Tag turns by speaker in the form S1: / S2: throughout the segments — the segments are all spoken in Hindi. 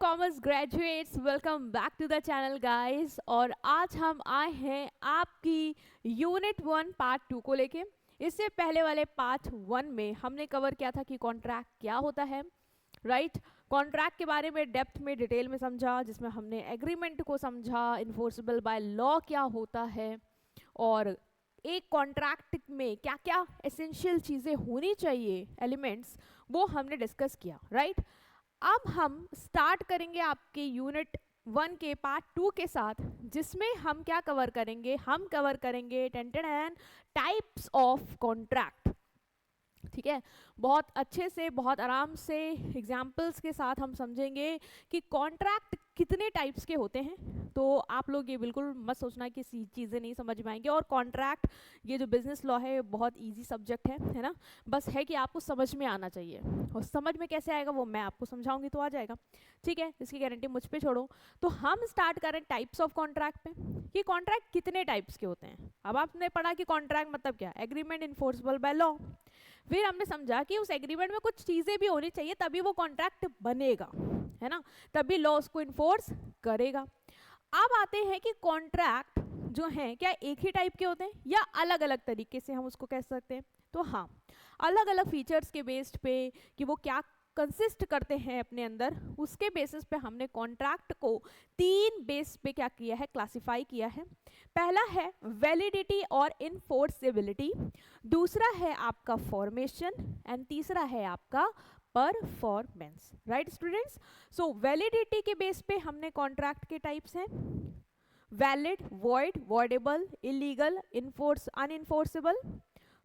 S1: Commerce graduates, welcome back to the channel guys. और आज हम आए हैं आपकी यूनिट 1 पार्ट 2 को लेके। इससे पहले वाले पार्ट 1 में हमने कवर किया था कि कॉन्ट्रैक्ट क्या होता है, राइट। कॉन्ट्रैक्ट के बारे में डेप्थ में डिटेल में समझा, जिसमें हमने एग्रीमेंट को समझा, इन्फोर्सेबल बाय लॉ क्या होता है और एक कॉन्ट्रैक्ट में क्या क्या एसेंशियल चीज़ें होनी चाहिए, एलिमेंट्स, वो हमने डिस्कस किया, राइट। अब हम स्टार्ट करेंगे आपके यूनिट 1 के पार्ट 2 के साथ, जिसमें हम क्या कवर करेंगे, हम कवर करेंगे टाइप्स ऑफ कॉन्ट्रैक्ट। ठीक है, बहुत अच्छे से, बहुत आराम से एग्जाम्पल्स के साथ हम समझेंगे कि कॉन्ट्रैक्ट कितने टाइप्स के होते हैं। तो आप लोग ये बिल्कुल मत सोचना कि चीज़ें नहीं समझ में आएंगी। और कॉन्ट्रैक्ट, ये जो बिजनेस लॉ है, बहुत इजी सब्जेक्ट है ना। बस है कि आपको समझ में आना चाहिए, और समझ में कैसे आएगा वो मैं आपको समझाऊंगी तो आ जाएगा। ठीक है, इसकी गारंटी मुझ पे छोड़ो। तो हम स्टार्ट करें टाइप्स ऑफ कॉन्ट्रैक्ट पे कि कॉन्ट्रैक्ट कितने टाइप्स के होते हैं। अब आपने पढ़ा कि कॉन्ट्रैक्ट मतलब क्या, एग्रीमेंट इन्फोर्सेबल बाय लॉ। फिर हमने समझा कि उस एग्रीमेंट में कुछ चीज़ें भी होनी चाहिए, तभी वो कॉन्ट्रैक्ट बनेगा, है ना, तभी लॉ उसको इन्फोर्स करेगा। अब आते हैं कि कॉन्ट्रैक्ट जो है क्या एक ही टाइप के होते हैं या अलग अलग तरीके से हम उसको कह सकते हैं। तो हाँ, अलग अलग फीचर्स के बेस्ड पे कि वो क्या कंसिस्ट करते हैं अपने अंदर, उसके बेसिस पे हमने कॉन्ट्रैक्ट को 3 बेस पे क्या किया है, क्लासिफाई किया है। पहला है वैलिडिटी और इनफोर्सेबिलिटी, दूसरा है आपका फॉर्मेशन, एंड तीसरा है आपका performance, right students. So validity के बेस पे हमने कॉन्ट्रैक्ट के टाइप्स हैं, valid, void, voidable, illegal, enforce, unenforceable.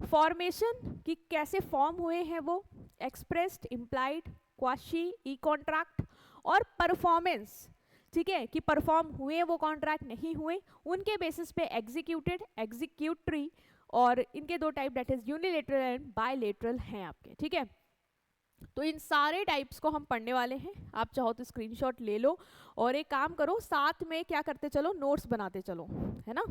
S1: Formation कि कैसे फॉर्म हुए हैं वो, एक्सप्रेस्ड, इम्प्लाइड, क्वाशी, ई कॉन्ट्रैक्ट। और परफॉर्मेंस, ठीक है, कि परफॉर्म हुए वो कॉन्ट्रैक्ट, नहीं हुए, उनके बेसिस पे एग्जीक्यूटेड, एग्जीक्यूटरी। और इनके 2 type, that is unilateral and bilateral हैं आपके। ठीक है, तो इन सारे टाइप्स को हम पढ़ने वाले हैं। आप चाहो तो स्क्रीनशॉट ले लो और एक काम करो, साथ में क्या करते चलो, नोट्स बनाते चलो, है ना,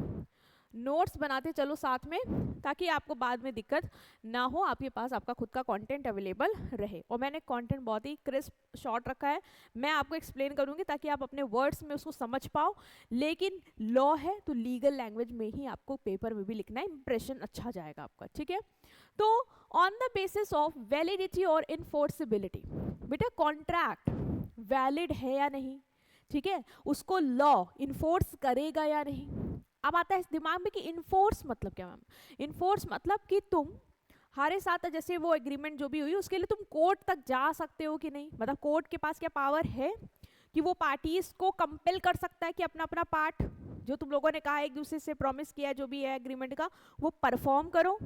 S1: नोट्स बनाते चलो साथ में, ताकि आपको बाद में दिक्कत ना हो, आपके पास आपका खुद का कंटेंट अवेलेबल रहे। और मैंने कंटेंट बहुत ही क्रिस्प शॉर्ट रखा है, मैं आपको एक्सप्लेन करूंगी ताकि आप अपने वर्ड्स में उसको समझ पाओ। लेकिन लॉ है तो लीगल लैंग्वेज में ही आपको पेपर में भी लिखना है, इंप्रेशन अच्छा जाएगा आपका। ठीक है, तो on the basis of validity और इनफोर्सिबिलिटी, बेटा कॉन्ट्रैक्ट वैलिड है या नहीं, ठीक है, उसको लॉ इन्फोर्स करेगा या नहीं। अब आता है इस दिमाग में कि इन्फोर्स मतलब क्या मैम, इन्फोर्स मतलब कि तुम हमारे साथ जैसे वो एग्रीमेंट जो भी हुई उसके लिए तुम कोर्ट तक जा सकते हो कि नहीं, मतलब कोर्ट के पास क्या पावर है कि वो पार्टीज को कंपेल कर सकता है कि अपना अपना पार्ट जो तुम लोगों ने कहा एक दूसरे से प्रॉमिस किया है जो भी है एग्रीमेंट का, वो परफॉर्म करो।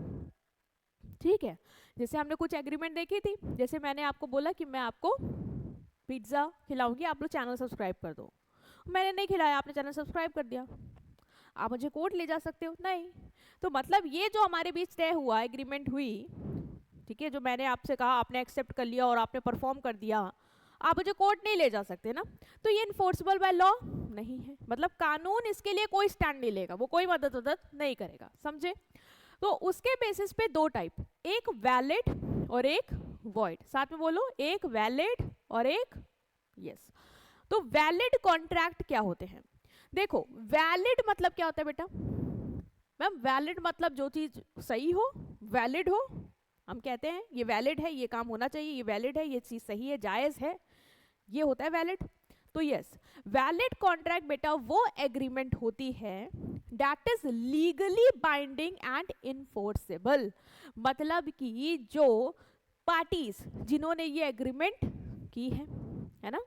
S1: ठीक है, जैसे हमने कुछ एग्रीमेंट देखी थी, जैसे मैंने आपको बोला कि मैं आपको पिज्ज़ा खिलाऊंगी, आप लोग चैनल सब्सक्राइब कर दो, मैंने नहीं खिलाया, आपने चैनल सब्सक्राइब कर दिया, आप मुझे कोर्ट ले जा सकते हो नहीं। तो मतलब ये जो हमारे बीच तय हुआ, एग्रीमेंट हुई, ठीक है, जो मैंने आपसे कहा, आपने एक्सेप्ट कर लिया और आपने परफॉर्म कर दिया, आप मुझे कोर्ट नहीं ले जा सकते ना। तो ये इन्फोर्सेबल बाय लॉ नहीं है, मतलब कानून इसके लिए कोई स्टैंड नहीं लेगा, वो कोई मदद नहीं करेगा, समझे। तो उसके बेसिस पे 2 टाइप, एक वैलिड और एक वॉइड, साथ में बोलो, एक वैलिड और एक यस। तो वैलिड कॉन्ट्रैक्ट क्या होते हैं, देखो वैलिड मतलब क्या होता है बेटा, मैम वैलिड मतलब जो चीज सही हो, वैलिड हो, हम कहते हैं ये वैलिड है, ये काम होना चाहिए, ये वैलिड है, ये चीज सही है, जायज है, ये होता है वैलिड। तो यस, वैलिड कॉन्ट्रैक्ट बेटा वो एग्रीमेंट होती है that is legally binding and enforceable, मतलब कि जो पार्टीज जिन्होंने ये एग्रीमेंट की है ना,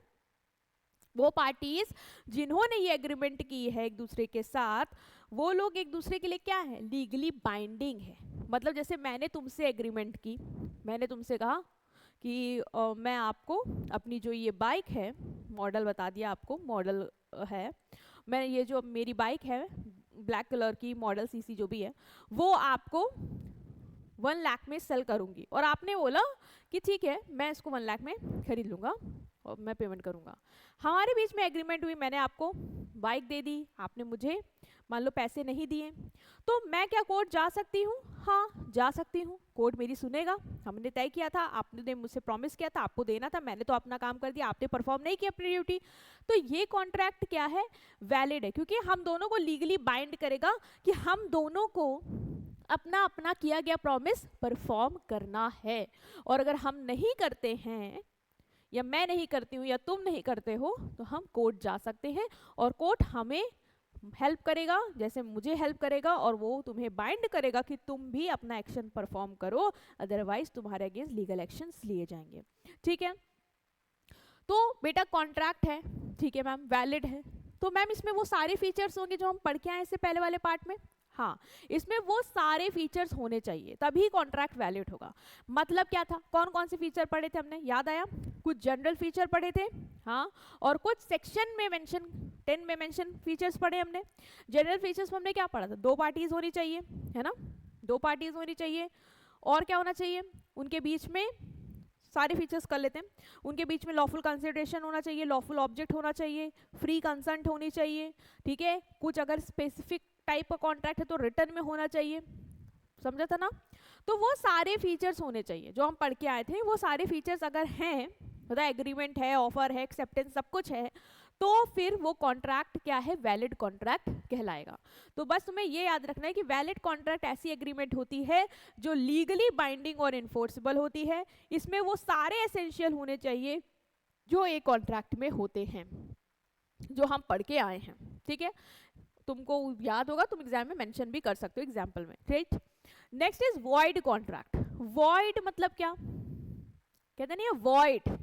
S1: वो पार्टीज जिन्होंने ये एग्रीमेंट की है एक दूसरे के साथ, वो लोग एक दूसरे के लिए क्या है, लीगली बाइंडिंग है। मतलब जैसे मैंने तुमसे एग्रीमेंट की, मैंने तुमसे कहा कि मैं आपको अपनी जो ये बाइक है, मॉडल बता दिया आपको, मॉडल है, मैं ये जो मेरी बाइक है ब्लैक कलर की मॉडल सीसी जो भी है, वो आपको 1 लाख में सेल करूंगी, और आपने बोला कि ठीक है मैं इसको 1 लाख में खरीद लूंगा और मैं पेमेंट करूंगा। हमारे बीच में एग्रीमेंट हुई, मैंने आपको बाइक दे दी, आपने मुझे मान लो पैसे नहीं दिए, तो मैं क्या कोर्ट जा सकती हूँ? हाँ जा सकती हूँ, कोर्ट मेरी सुनेगा। हमने तय किया था, आपने मुझसे प्रॉमिस किया था, आपको देना था, मैंने तो अपना काम कर दिया, आपने परफॉर्म नहीं किया अपनी ड्यूटी, तो ये कॉन्ट्रैक्ट क्या है? वैलिड है, क्योंकि हम दोनों को लीगली बाइंड करेगा कि हम दोनों को अपना अपना किया गया प्रॉमिस परफॉर्म करना है। और अगर हम नहीं करते हैं, या मैं नहीं करती हूँ या तुम नहीं करते हो, तो हम कोर्ट जा सकते हैं और कोर्ट हमें हेल्प करेगा, जैसे मुझे हेल्प करेगा, और वो तुम्हें बाइंड करेगा कि तुम भी अपना एक्शन परफॉर्म करो, अदरवाइज तुम्हारे अगेंस्ट लीगल एक्शंस लिए जाएंगे। ठीक है, तो बेटा कॉन्ट्रैक्ट है, ठीक है मैम, वैलिड है, तो मैम इसमें वो सारे फीचर्स होंगे जो हम पढ़ के आए इससे पहले वाले पार्ट में? हाँ, इसमें वो सारे फीचर्स होने चाहिए, तभी कॉन्ट्रैक्ट वैलिड होगा। मतलब क्या था, कौन कौन से फीचर पढ़े थे हमने, याद आया? कुछ जनरल फीचर पढ़े थे, हाँ, और कुछ सेक्शन में मेंशन 10 में मेंशन फीचर्स पढ़े हमने। जनरल फीचर्स में हमने क्या पढ़ा था? 2 पार्टीज होनी चाहिए, है ना, 2 पार्टीज होनी चाहिए, और क्या होना चाहिए? उनके बीच में सारे फीचर्स कर लेते हैं, उनके बीच में लॉफुल कंसिडरेशन होना चाहिए, लॉफुल ऑब्जेक्ट होना चाहिए, फ्री कंसेंट होनी चाहिए, ठीक है, कुछ अगर स्पेसिफिक टाइप का कॉन्ट्रैक्ट है तो रिटर्न में होना चाहिए, समझा था ना? तो वो सारे फीचर्स होने चाहिए जो हम पढ़ के आए थे, वो सारे फीचर्स अगर हैं, मतलब एग्रीमेंट है, ऑफर है, एक्सेप्टेंस सब कुछ है, तो फिर वो कॉन्ट्रैक्ट क्या है? वैलिड कॉन्ट्रैक्ट कहलाएगा। तो बस तुम्हें ये याद रखना है कि वैलिड कॉन्ट्रैक्ट ऐसी एग्रीमेंट होती है जो लीगली बाइंडिंग और इन्फोर्सेबल होती है। इसमें वो सारे एसेंशियल होने चाहिए जो एक कॉन्ट्रैक्ट में होते हैं, जो हम पढ़ के आए हैं। ठीक है, तुमको याद होगा, तुम एग्जाम में मेंशन भी कर सकते हो एग्जाम्पल में। Right, next is void contract. Void मतलब क्या? कहते नहीं है वॉइड,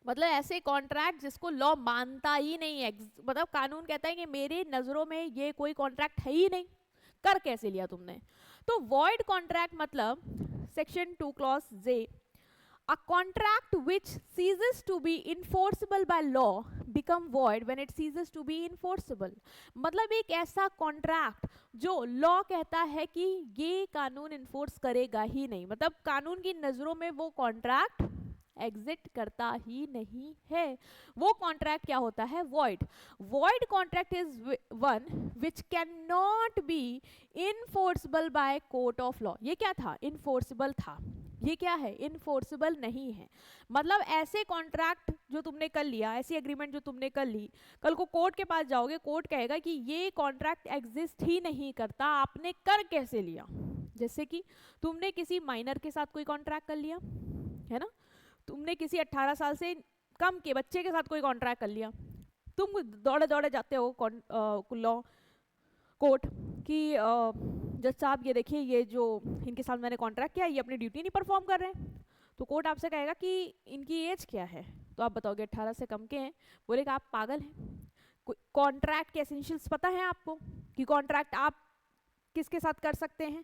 S1: मतलब ऐसे कॉन्ट्रैक्ट जिसको लॉ मानता ही नहीं है, मतलब कानून कहता है कि मेरे नजरों में ये कोई कॉन्ट्रैक्ट है ही नहीं, कर कैसे लिया तुमने? तो वॉइड कॉन्ट्रैक्ट मतलब section 2 clause J, a contract which ceases to be enforceable by law become void when it ceases to be enforceable। मतलब एक ऐसा कॉन्ट्रैक्ट जो लॉ कहता है कि ये कानून इन्फोर्स करेगा ही नहीं, मतलब कानून की नजरों में वो कॉन्ट्रैक्ट एग्जिट करता ही नहीं है, वो कॉन्ट्रैक्ट क्या होता है? Void. Void contract is one which can not be enforceable by court of law. ये क्या था? इनफोर्सेबल था, ये क्या है? इनफोर्सेबल नहीं है। मतलब ऐसे कॉन्ट्रैक्ट जो तुमने कर लिया, ऐसी एग्रीमेंट जो तुमने कर ली, कल को कोर्ट के पास जाओगे, कोर्ट कहेगा कि ये कॉन्ट्रैक्ट एग्जिस्ट ही नहीं करता, आपने कर कैसे लिया? जैसे कि तुमने किसी माइनर के साथ कोई कॉन्ट्रैक्ट कर लिया, है ना, तुमने किसी 18 साल से कम के बच्चे के साथ कोई कॉन्ट्रैक्ट कर लिया, तुम दौड़े दौड़े जाते हो लॉ कोर्ट कि जज साहब ये देखिए, ये जो इनके साथ मैंने कॉन्ट्रैक्ट किया, ये अपनी ड्यूटी नहीं परफॉर्म कर रहे हैं। तो कोर्ट आपसे कहेगा कि इनकी एज क्या है, तो आप बताओगे 18 से कम के हैं, बोलेगा आप पागल हैं। कॉन्ट्रैक्ट के एसेंशियल्स पता है आपको कि कॉन्ट्रैक्ट आप किसके साथ कर सकते हैं,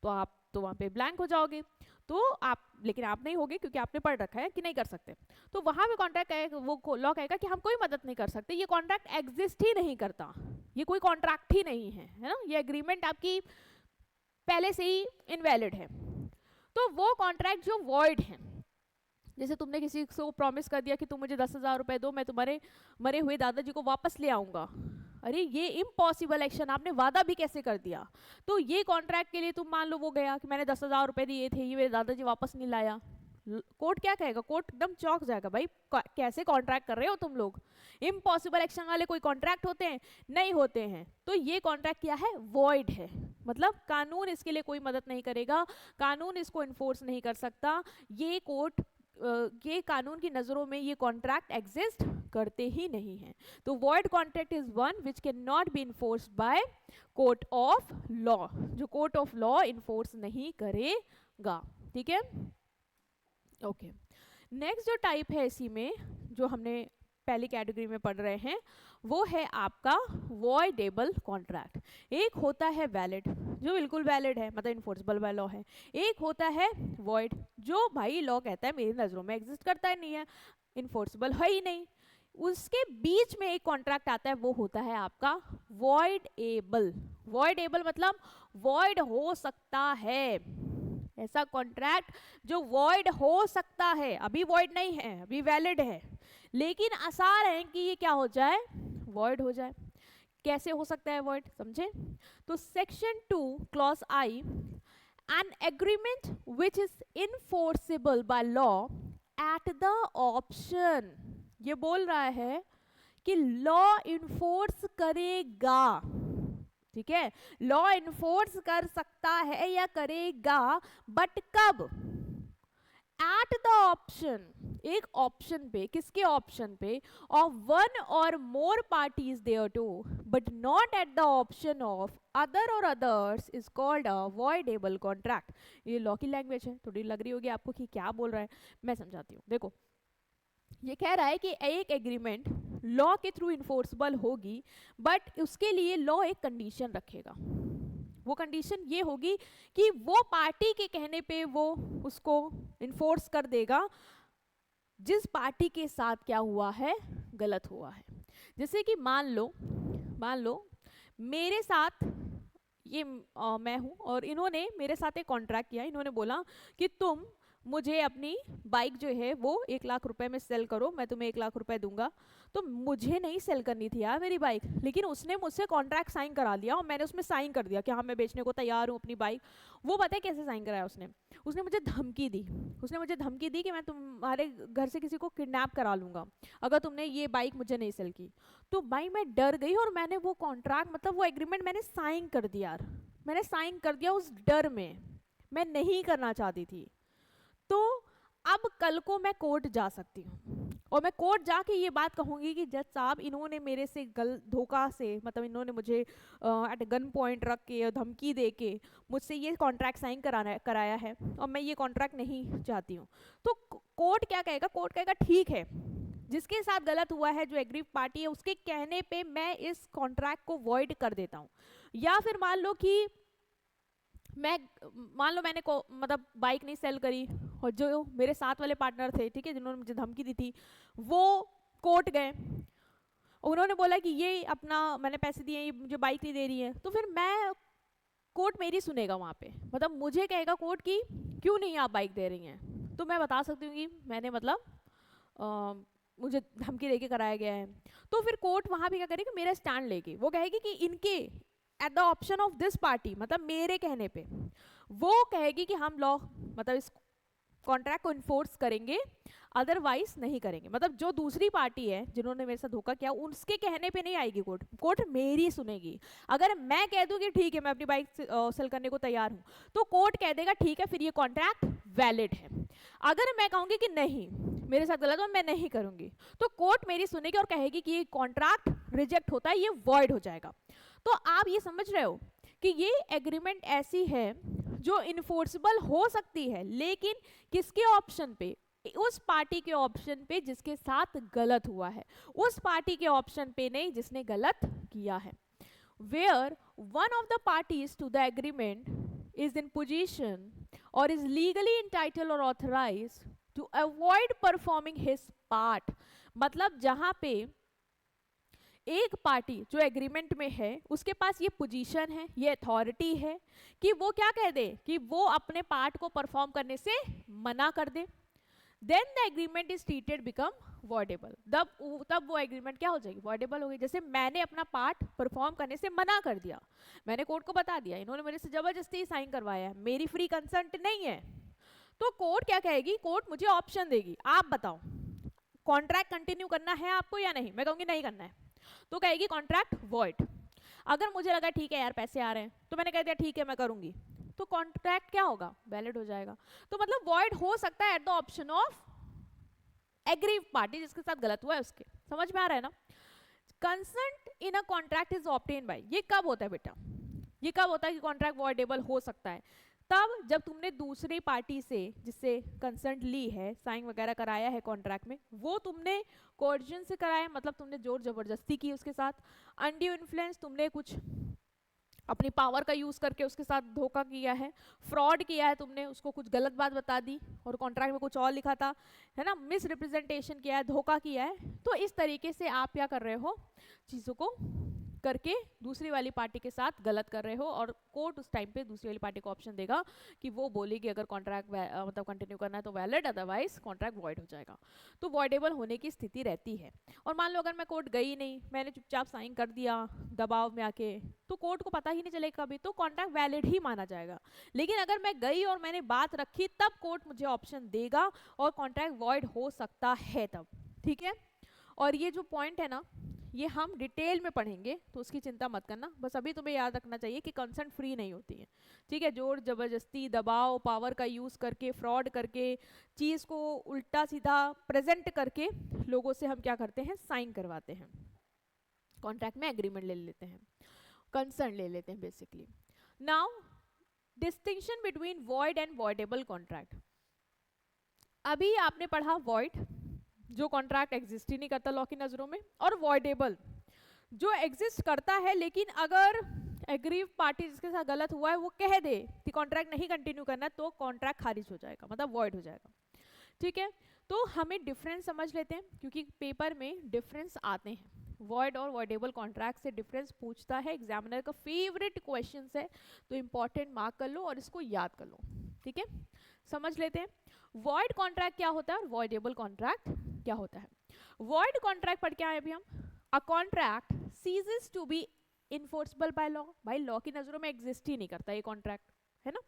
S1: तो आप तो वहाँ पे ब्लैंक हो जाओगे, तो आप, लेकिन आप नहीं होगे क्योंकि आपने पढ़ रखा है कि नहीं कर सकते। तो वहाँ पे कॉन्ट्रैक्ट कहेगा, वो लॉ कहेगा कि हम कोई मदद नहीं कर सकते, ये कॉन्ट्रैक्ट एग्जिस्ट ही नहीं करता, ये कोई कॉन्ट्रैक्ट ही नहीं है, है ना, ये एग्रीमेंट आपकी पहले से ही इनवैलिड है। तो वो कॉन्ट्रैक्ट जो वॉइड है, जैसे तुमने किसी को प्रॉमिस कर दिया कि तुम मुझे 10,000 रुपए दो, मैं तुम्हारे मरे हुए दादाजी को वापस ले आऊंगा, अरे ये इम्पॉसिबल एक्शन, आपने वादा भी कैसे कर दिया? तो ये कॉन्ट्रैक्ट के लिए तुम मान लो वो गया कि मैंने 10,000 रुपए दिए थे, ये मेरे दादाजी वापस नहीं लाया, कोर्ट क्या कहेगा? कोर्ट एकदम चौंक जाएगा, भाई कैसे कॉन्ट्रैक्ट कर रहे हो तुम लोग, इम्पॉसिबल एक्शन वाले कोई कॉन्ट्रैक्ट होते हैं? नहीं होते हैं। तो ये कॉन्ट्रैक्ट क्या है? वॉइड है, मतलब कानून इसके लिए कोई मदद नहीं करेगा, कानून इसको इन्फोर्स नहीं कर सकता, ये कोर्ट ये कानून की नजरों में ये कॉन्ट्रैक्ट एग्जिस्ट करते ही नहीं है। तो void contract is one which can not be enforced bye court of law, जो कोर्ट ऑफ लॉ इन्फोर्स नहीं करेगा। ठीक है, ओके। नेक्स्ट जो टाइप है इसी में, जो हमने पहली कैटेगरी में पढ़ रहे हैं, वो है आपका वॉइडेबल कॉन्ट्रैक्ट। एक होता है वैलिड, जो बिल्कुल वैलिड है, मतलब इन्फोर्सेबल बाय लॉ है। एक होता है वॉइड, जो भाई लॉ कहता है मेरी नजरों में एग्जिस्ट करता है, नहीं है, इन्फोर्सेबल है ही नहीं। उसके बीच में एक कॉन्ट्रैक्ट आता है, वो होता है आपका वॉइडेबल। वॉइडेबल मतलब वॉइड हो सकता है, ऐसा कॉन्ट्रैक्ट जो वॉइड हो सकता है, अभी वॉइड नहीं है, अभी वैलिड है, लेकिन आसार है कि ये क्या हो जाए, वॉइड हो जाए। कैसे हो सकता है वॉइड, समझे? तो section 2 clause I, an agreement which is enforceable by law at the option, ये बोल रहा है कि लॉ इन्फोर्स करेगा, ठीक है, लॉ इन्फोर्स कर सकता है या करेगा, बट कब, एट द ऑप्शन, एक ऑप्शन पे, किसके ऑप्शन पे, of one or more parties there to, but not at the option of other or others, is called a voidable contract. ये लॉ की लैंग्वेज है, थोड़ी लग रही होगी आपको कि क्या बोल रहा है, मैं समझाती हूँ। देखो, ये कह रहा है कि एक एग्रीमेंट लॉ के थ्रू इन्फोर्सेबल होगी, बट उसके लिए लॉ एक कंडीशन रखेगा। वो कंडीशन ये होगी कि वो पार्टी के कहने पे वो उसको इन्फोर्स कर देगा जिस पार्टी के साथ क्या हुआ है, गलत हुआ है। जैसे कि मान लो मेरे साथ ये मैं हूं और इन्होंने मेरे साथ एक कॉन्ट्रैक्ट किया, इन्होंने बोला कि तुम मुझे अपनी बाइक जो है वो 1 लाख रुपए में सेल करो, मैं तुम्हें 1 लाख रुपए दूंगा। तो मुझे नहीं सेल करनी थी यार मेरी बाइक, लेकिन उसने मुझसे कॉन्ट्रैक्ट साइन करा लिया और मैंने उसमें साइन कर दिया कि हाँ मैं बेचने को तैयार हूँ अपनी बाइक। वो पता है कैसे साइन कराया उसने मुझे धमकी दी, कि मैं तुम्हारे घर से किसी को किडनैप करा लूंगा अगर तुमने ये बाइक मुझे नहीं सेल की। तो भाई मैं डर गई और मैंने वो कॉन्ट्रैक्ट, मतलब वो एग्रीमेंट मैंने साइन कर दिया यार, मैंने साइन कर दिया उस डर में, मैं नहीं करना चाहती थी। तो अब कल को मैं कोर्ट जा सकती हूँ और मैं कोर्ट जाके ये बात कहूंगी कि जज साहब इन्होंने मेरे से धोखा से, मतलब इन्होंने मुझे एट गन पॉइंट रख के धमकी दे के मुझसे ये कॉन्ट्रैक्ट साइन कराया है और मैं ये कॉन्ट्रैक्ट नहीं चाहती हूँ। तो कोर्ट क्या कहेगा, कोर्ट कहेगा ठीक है, जिसके साथ गलत हुआ है, जो एग्री पार्टी है, उसके कहने पे मैं इस कॉन्ट्रैक्ट को वॉइड कर देता हूँ। या फिर मान लो मैंने मतलब बाइक नहीं सेल करी और जो मेरे साथ वाले पार्टनर थे, ठीक है, जिन्होंने मुझे धमकी दी थी, वो कोर्ट गए, उन्होंने बोला कि ये अपना मैंने पैसे दिए, ये मुझे बाइक नहीं दे रही है, तो फिर मैं कोर्ट मेरी सुनेगा वहाँ पे, मतलब मुझे कहेगा कोर्ट की क्यों नहीं आप बाइक दे रही हैं। तो मैं बता सकती हूँ कि मैंने मतलब मुझे धमकी देके कराया गया है। तो फिर कोर्ट वहाँ पे क्या करेगी, मेरा स्टैंड लेगी, वो कहेगी कि इनके eight the option of this party, मतलब मेरे कहने पे वो कहेगी कि हम लॉ, मतलब इस कॉन्ट्रैक्ट को इन्फोर्स करेंगे, अदरवाइज नहीं करेंगे। मतलब जो दूसरी पार्टी है जिन्होंने मेरे साथ धोखा किया, उसके कहने पे नहीं आएगी कोर्ट, कोर्ट मेरी सुनेगी। अगर मैं कह दूं कि ठीक है मैं अपनी बाइक सेल करने को तैयार हूं, तो कोर्ट कह देगा ठीक है फिर ये कॉन्ट्रैक्ट वैलिड है। अगर मैं कहूंगी कि नहीं मेरे साथ गलत हो, मैं नहीं करूंगी, तो कोर्ट मेरी सुनेगी और कहेगी कि ये कॉन्ट्रैक्ट रिजेक्ट होता है, ये वॉइड हो जाएगा। तो आप ये समझ रहे हो कि ये एग्रीमेंट ऐसी है जो इन्फोर्सेबल हो सकती है, लेकिन किसके ऑप्शन पे, उस पार्टी के ऑप्शन पे जिसके साथ गलत हुआ है, उस पार्टी के ऑप्शन पे नहीं जिसने गलत किया है। Where one of the parties to the agreement is in position और इज लीगली इंटाइटल्ड और authorised to avoid performing his part, मतलब जहां पे एक पार्टी जो एग्रीमेंट में है उसके पास ये पोजीशन है, ये अथॉरिटी है कि वो क्या कह दे कि वो अपने पार्ट को परफॉर्म करने से मना कर दे, then the agreement is treated become voidable. तब वो एग्रीमेंट क्या हो जाएगी, वॉइडेबल हो गई। जैसे मैंने अपना पार्ट परफॉर्म करने से मना कर दिया, मैंने कोर्ट को बता दिया, इन्होंने मेरे से जबरदस्ती साइन करवाया है, मेरी फ्री कंसेंट नहीं है, तो कोर्ट क्या कहेगी, कोर्ट मुझे ऑप्शन देगी, आप बताओ कॉन्ट्रैक्ट कंटिन्यू करना है आपको या नहीं। मैं कहूंगी नहीं करना है, तो कहेगी कॉन्ट्रैक्ट वॉइड। अगर मुझे लगा ठीक है यार पैसे आ रहे हैं, तो मैंने कह दिया ठीक है मैं करूंगी, तो कॉन्ट्रैक्ट क्या होगा, वैलिड हो जाएगा। तो मतलब वॉइड हो सकता है eight the option of aggrieve party, जिसके साथ गलत हुआ है उसके। समझ में आ रहा है ना। Consent in a contract is obtain bye, ये कब होता है बेटा, ये कब होता है कि कॉन्ट्रैक्ट वॉइडेबल हो सकता है, तब जब तुमने दूसरी पार्टी से जिससे कंसेंट ली है, साइन वगैरह कराया है कॉन्ट्रैक्ट में, वो तुमने कोर्जन से कराया, मतलब तुमने जोर जबरदस्ती की उसके साथ, अनड्यू इन्फ्लुएंस, तुमने कुछ अपनी पावर का यूज करके उसके साथ धोखा किया है, फ्रॉड किया है, तुमने उसको कुछ गलत बात बता दी और कॉन्ट्रैक्ट में कुछ और लिखा था, है ना, मिस रिप्रेजेंटेशन किया है, धोखा किया है। तो इस तरीके से आप क्या कर रहे हो, चीज़ों को करके दूसरी वाली पार्टी के साथ गलत कर रहे हो, और कोर्ट उस टाइम पे दूसरी वाली पार्टी को ऑप्शन देगा कि वो बोलेगी अगर कॉन्ट्रैक्ट मतलब कंटिन्यू करना है तो वैलिड, अदरवाइज कॉन्ट्रैक्ट वॉइड हो जाएगा। तो वॉइडेबल होने की स्थिति रहती है। और मान लो अगर मैं कोर्ट गई नहीं, मैंने चुपचाप साइन कर दिया दबाव में आके, तो कोर्ट को पता ही नहीं चलेगा कभी, तो कॉन्ट्रैक्ट वैलिड ही माना जाएगा। लेकिन अगर मैं गई और मैंने बात रखी, तब कोर्ट मुझे ऑप्शन देगा और कॉन्ट्रैक्ट वॉइड हो सकता है तब। ठीक है, और ये जो पॉइंट है ना, ये हम डिटेल में पढ़ेंगे, तो उसकी चिंता मत करना। बस अभी तुम्हें याद रखना चाहिए कि कंसेंट फ्री नहीं होती है। ठीक है, जोर जबरदस्ती, दबाव, पावर का यूज करके, फ्रॉड करके, चीज को उल्टा सीधा प्रेजेंट करके लोगों से हम क्या करते हैं, साइन करवाते हैं, कॉन्ट्रैक्ट में एग्रीमेंट ले लेते हैं, कंसर्न ले लेते हैं basically. Now distinction between void and voidable contract. अभी आपने पढ़ा वॉइड, जो कॉन्ट्रैक्ट एग्जिस्ट ही नहीं करता लॉ की नजरों में, और वॉइडेबल जो एग्जिस्ट करता है, लेकिन अगर एग्रीव पार्टी जिसके साथ गलत हुआ है वो कह दे कि कॉन्ट्रैक्ट नहीं कंटिन्यू करना, तो कॉन्ट्रैक्ट खारिज हो जाएगा, मतलब वॉइड हो जाएगा। ठीक है, तो हमें डिफरेंस समझ लेते हैं, क्योंकि पेपर में डिफरेंस आते हैं। वॉइड और वॉइडेबल कॉन्ट्रैक्ट से डिफरेंस पूछता है, एग्जामिनर का फेवरेट क्वेश्चन है, तो इंपॉर्टेंट मार्क कर लो और इसको याद कर लो। ठीक है, समझ लेते हैं वॉइड कॉन्ट्रैक्ट क्या होता है और वॉइडेबल कॉन्ट्रैक्ट क्या होता है। वॉइड कॉन्ट्रैक्ट पर क्या है अभी हम, a contract ceases to be enforceable by law. भाई लॉ की नजरों में एग्जिस्ट ही नहीं करता ये कॉन्ट्रैक्ट, है ना।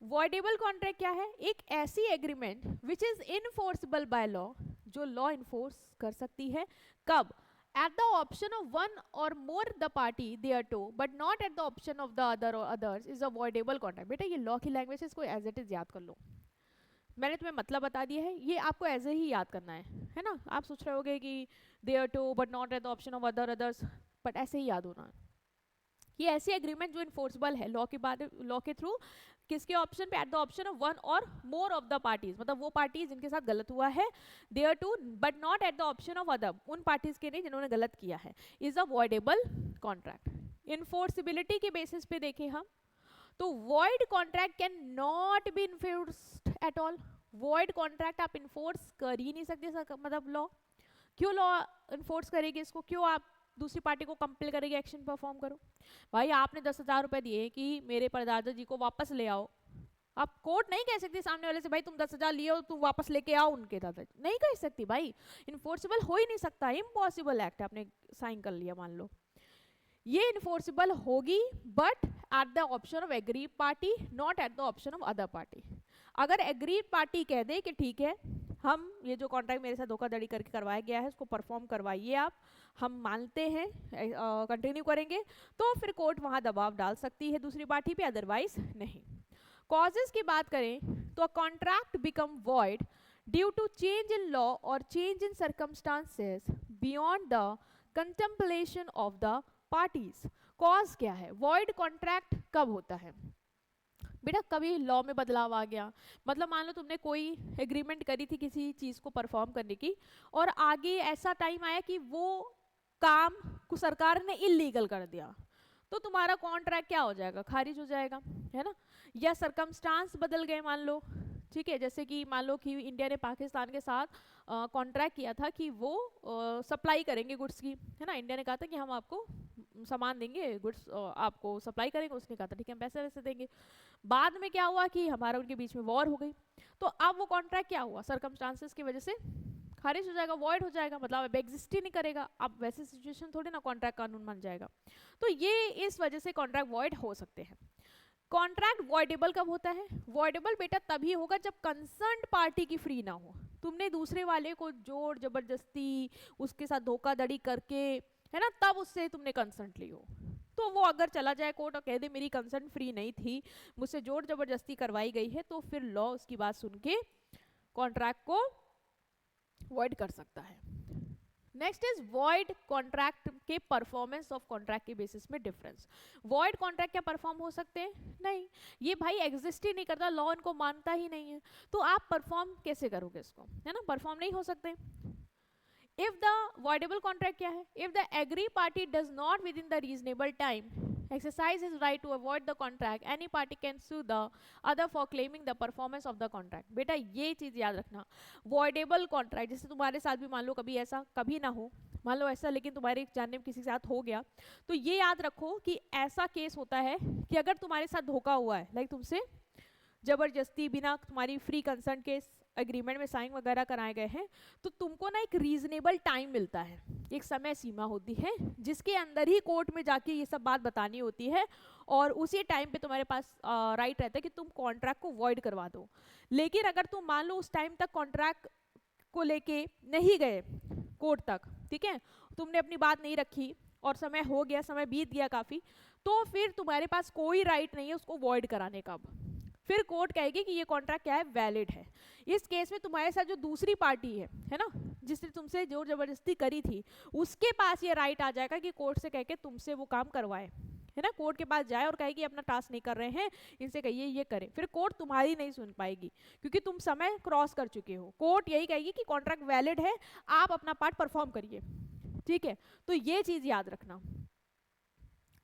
S1: वॉइडेबल कॉन्ट्रैक्ट क्या है, एक ऐसी agreement which is enforceable by law, जो लॉ इन्फोर्स कर सकती है, कब, at the option of one or more the party thereto but not at the option of the other or others is a voidable contract। बेटा ये लॉ की लैंग्वेज है, इसको एज इट इज याद कर लो। मैंने तुम्हें मतलब बता दिया है, ये आपको एज ए ही याद करना है ना। आप सोच रहे होगे कि thereto but not at the option of other others, but ऐसे ही याद होना है। ये ऐसी एग्रीमेंट जो इन्फोर्सेबल है लॉ के बाद, लॉ के थ्रू, किसके ऑप्शन पे, eight the option of one or more of the parties, मतलब वो पार्टीज जिनके साथ गलत हुआ है, there to but not at the option of other, उन पार्टीज के नहीं जिन्होंने गलत किया है, is a voidable contract. Enforceability के बेसिस पे देखें हम, तो void contract can not be enforced at all. Void contract आप इन्फोर्स कर ही नहीं सकते, मतलब लॉ, क्यों लॉ इन्फोर्स करेगी इसको, क्यों आप दूसरी पार्टी को कंपेल करेगी एक्शन परफॉर्म करो। भाई आपने 10,000 रुपए दिए कि मेरे परदादा जी को वापस ले आओ, आप कोर्ट नहीं कह सकती सामने वाले से भाई तुम 10,000 लिए हो, तुम वापस लेके आओ उनके दादाजी, नहीं कह सकती भाई, इन्फोर्सिबल हो ही नहीं सकता, इम्पॉसिबल एक्ट, आपने साइन कर लिया मान लो, ये इन्फोर्सिबल होगी but at the option of agreed party, not at the option of other party. अगर एग्रीड पार्टी कह दे कि ठीक है, हम ये जो कॉन्ट्रैक्ट मेरे साथ धोखाधड़ी करके करवाया गया है उसको परफॉर्म करवाइए आप, हम मानते हैं, कंटिन्यू करेंगे, तो फिर कोर्ट वहां दबाव डाल सकती है दूसरी पार्टी पे, अदरवाइज नहीं। कॉजेज की बात करें तो contract become void due to change in law और change in circumstances beyond the contemplation of the parties. Cause क्या है, वॉइड कॉन्ट्रैक्ट कब होता है बेटा, कभी लॉ में बदलाव आ गया, मतलब मान लो तुमने कोई एग्रीमेंट करी थी किसी चीज को परफॉर्म करने की, और आगे ऐसा टाइम आया कि वो काम को सरकार ने इलीगल कर दिया, तो तुम्हारा कॉन्ट्रैक्ट क्या हो जाएगा, खारिज हो जाएगा, है ना। या सरकमस्टांस बदल गए मान लो, ठीक है, जैसे कि मान लो कि इंडिया ने पाकिस्तान के साथ कॉन्ट्रैक्ट किया था कि वो सप्लाई करेंगे गुड्स की, है ना, इंडिया ने कहा था कि हम आपको सामान देंगे, गुड्स आपको सप्लाई करेंगे, उसने कहा था ठीक है हम पैसे वैसे देंगे। बाद में क्या हुआ कि हमारा उनके बीच में वॉर हो गई, तो अब वो कॉन्ट्रैक्ट क्या हुआ, सरकमस्टांसेस की वजह से खारिज हो जाएगा, वॉइड हो जाएगा, मतलब अब एग्जिस्ट ही नहीं करेगा, अब वैसे सिचुएशन थोड़ी ना कॉन्ट्रैक्ट कानून मान जाएगा, तो ये इस वजह से कॉन्ट्रैक्ट वॉइड हो सकते हैं। कॉन्ट्रैक्ट वॉइडेबल कब होता है, वॉइडेबल बेटा तभी होगा जब कंसर्न्ड पार्टी की फ्री ना हो, तुमने दूसरे वाले को जोर जबरदस्ती उसके साथ धोखाधड़ी करके, है ना, तब उससे तुमने कंसर्ट ली हो, तो वो अगर चला जाए कोर्ट और कह दे मेरी कंसर्ट फ्री नहीं थी, मुझसे जोर जबरदस्ती करवाई गई है, तो फिर लॉ उसकी बात सुन के कॉन्ट्रैक्ट को वॉइड कर सकता है। नेक्स्ट इज वॉइड कॉन्ट्रैक्ट के परफॉर्मेंस ऑफ कॉन्ट्रैक्ट के बेसिस में डिफरेंस। वॉइड कॉन्ट्रैक्ट क्या परफॉर्म हो सकते हैं, नहीं, ये भाई एग्जिस्ट ही नहीं करता, लॉ इनको मानता ही नहीं है, तो आप परफॉर्म कैसे करोगे इसको, है ना, परफॉर्म नहीं हो सकते। इफ द voidable contract क्या है, if the agree party does not within the reasonable time exercise his right to avoid the contract, any party can sue the other for claiming the performance of the contract। बेटा ये चीज याद रखना, voidable contract जैसे तुम्हारे साथ भी मान लो कभी ऐसा कभी ना हो, मान लो ऐसा लेकिन तुम्हारे जानने में किसी के साथ हो गया, तो ये याद रखो कि ऐसा केस होता है कि अगर तुम्हारे साथ धोखा हुआ है, लाइक तुमसे जबरदस्ती बिना तुम्हारी फ्री कंसर्न के एग्रीमेंट में साइन वगैरह कराए गए हैं, तो तुमको ना एक रीजनेबल टाइम मिलता है, एक समय सीमा होती है जिसके अंदर ही कोर्ट में जाके ये सब बात बतानी होती है, और उसी टाइम पे तुम्हारे पास राइट रहता है कि तुम कॉन्ट्रैक्ट को वॉइड करवा दो। लेकिन अगर तुम मान लो उस टाइम तक कॉन्ट्रैक्ट को लेके नहीं गए कोर्ट तक, ठीक है, तुमने अपनी बात नहीं रखी और समय हो गया, समय बीत गया काफी, तो फिर तुम्हारे पास कोई राइट नहीं है उसको वॉइड कराने का। फिर कोर्ट कहेगी कि ये कॉन्ट्रैक्ट क्या है, वैलिड है। इस केस में तुम्हारे साथ जो दूसरी पार्टी है ना, जिसने तुमसे जोर जबरदस्ती करी थी, उसके पास ये राइट आ जाएगा कि कोर्ट से कह के तुमसे वो काम करवाए, है ना, कोर्ट के पास जाए और कहे कि अपना टास्क नहीं कर रहे हैं, इनसे कहिए ये करें। फिर कोर्ट तुम्हारी नहीं सुन पाएगी क्योंकि तुम समय क्रॉस कर चुके हो। कोर्ट यही कहेगी कि कॉन्ट्रैक्ट वैलिड है, आप अपना पार्ट परफॉर्म करिए, ठीक है। तो ये चीज याद रखना,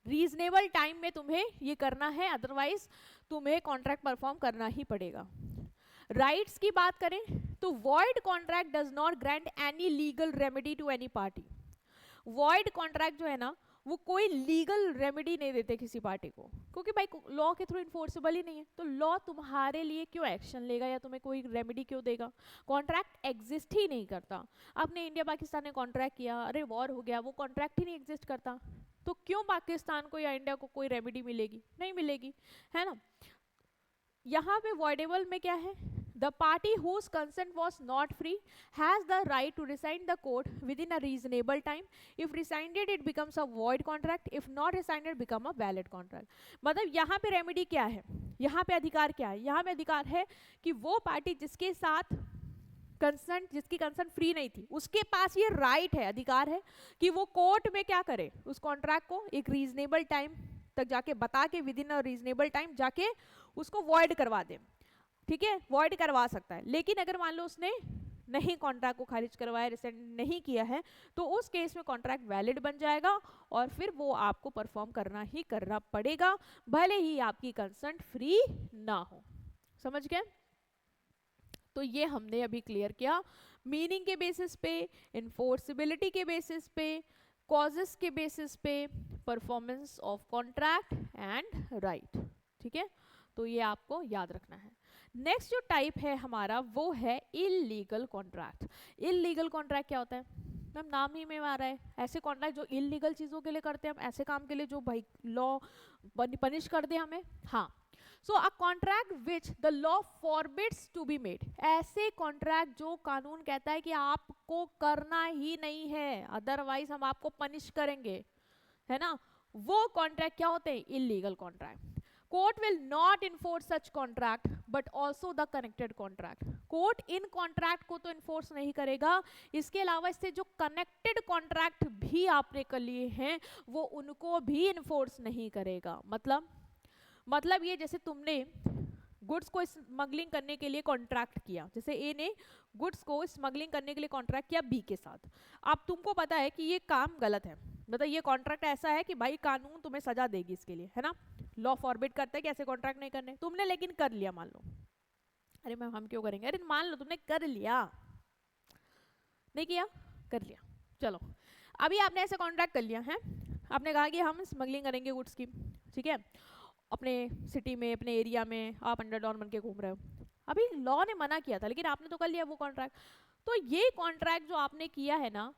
S1: रीजनेबल टाइम में तुम्हें ये करना है, अदरवाइज तुम्हें कॉन्ट्रैक्ट परफॉर्म करना ही पड़ेगा। राइट्स की बात करें तो void contract does not grant any legal remedy to any party. Void contract जो है ना, वो कोई लीगल रेमेडी नहीं देते किसी पार्टी को, क्योंकि भाई लॉ के थ्रू इन्फोर्सेबल ही नहीं है, तो लॉ तुम्हारे लिए क्यों एक्शन लेगा या तुम्हें कोई रेमेडी क्यों देगा। कॉन्ट्रैक्ट एग्जिस्ट ही नहीं करता। आपने इंडिया पाकिस्तान ने कॉन्ट्रैक्ट किया, अरे वॉर हो गया, वो कॉन्ट्रैक्ट ही नहीं एग्जिस्ट करता, तो क्यों पाकिस्तान को या इंडिया को कोई रेमेडी मिलेगी, नहीं मिलेगी, है ना। यहाँ पे वॉइडेबल में क्या है, the party whose consent was not free has the right to resign the court within a reasonable time. If rescinded it becomes a void contract, if not rescinded become a valid contract. मतलब यहाँ पे रेमेडी क्या है, यहाँ पे अधिकार क्या है, यहाँ पे अधिकार है कि वो पार्टी जिसके साथ कंसर्न, जिसकी कंसर्न फ्री नहीं थी, उसके पास ये राइट है, अधिकार है कि वो कोर्ट में क्या करे, उस कॉन्ट्रैक्ट को एक रीजनेबल टाइम तक जाके बता के with in a reasonable time जाके उसको वॉइड करवा दे, ठीक है, वॉइड करवा सकता है। लेकिन अगर मान लो उसने नहीं कॉन्ट्रैक्ट को खारिज करवाया, रिसेंड नहीं किया है, तो उस केस में कॉन्ट्रैक्ट वैलिड बन जाएगा और फिर वो आपको परफॉर्म करना ही करना पड़ेगा, भले ही आपकी कंसर्न फ्री ना हो। समझ गए। तो ये हमने अभी क्लियर किया, मीनिंग के बेसिस पे, इन्फोर्सिबिलिटी के बेसिस पे, कॉजेस के बेसिस पे, performance of contract and right, ठीक है। तो ये आपको याद रखना है। नेक्स्ट जो टाइप है हमारा वो है इल्लीगल कॉन्ट्रैक्ट। इल्लीगल कॉन्ट्रैक्ट क्या होता है मैम, नाम ही में आ रहा है, ऐसे कॉन्ट्रैक्ट जो इल्लीगल चीजों के लिए करते हैं हम, ऐसे काम के लिए जो भाई लॉ पनिश कर दे हमें। हाँ, so a contract which the law forbids to be made, ऐसे कॉन्ट्रैक्ट जो कानून कहता है कि आपको करना ही नहीं है, अदरवाइज हम आपको पनिश करेंगे, है ना, वो कॉन्ट्रैक्ट क्या होते हैं, illegal contract. Court will not enforce such contract but also the connected contract. Court in contract को तो इन्फोर्स नहीं करेगा, इसके अलावा इससे जो कनेक्टेड कॉन्ट्रैक्ट भी आपने कर लिए हैं वो उनको भी इन्फोर्स नहीं करेगा। मतलब ये जैसे तुमने गुड्स को स्मगलिंग करने के लिए कॉन्ट्रैक्ट किया, जैसे ए ने गुड्स को स्मगलिंग करने के लिए कॉन्ट्रैक्ट किया बी के साथ, अब तुमको पता है कि ये काम गलत है, मतलब ये कॉन्ट्रैक्ट ऐसा है कि भाई कानून तुम्हें सजा देगी इसके लिए, है ना, लॉ फॉरबिड करता है कि ऐसे कॉन्ट्रैक्ट नहीं करने, तुमने लेकिन कर लिया, मान लो, अरे मैम हम क्यों करेंगे, अरे मान लो तुमने कर लिया, नहीं किया, कर लिया, चलो अभी आपने ऐसे कॉन्ट्रैक्ट कर लिया है, आपने कहा कि हम स्मगलिंग करेंगे गुड्स की, ठीक है, अपने सिटी में, अपने एरिया में आप अंडरडॉन बन के घूम रहे हो, अभी लॉ ने मना किया था लेकिन आपने तो कर लिया वो कॉन्ट्रैक्ट, तो ये कॉन्ट्रैक्ट जो आपने किया है ना,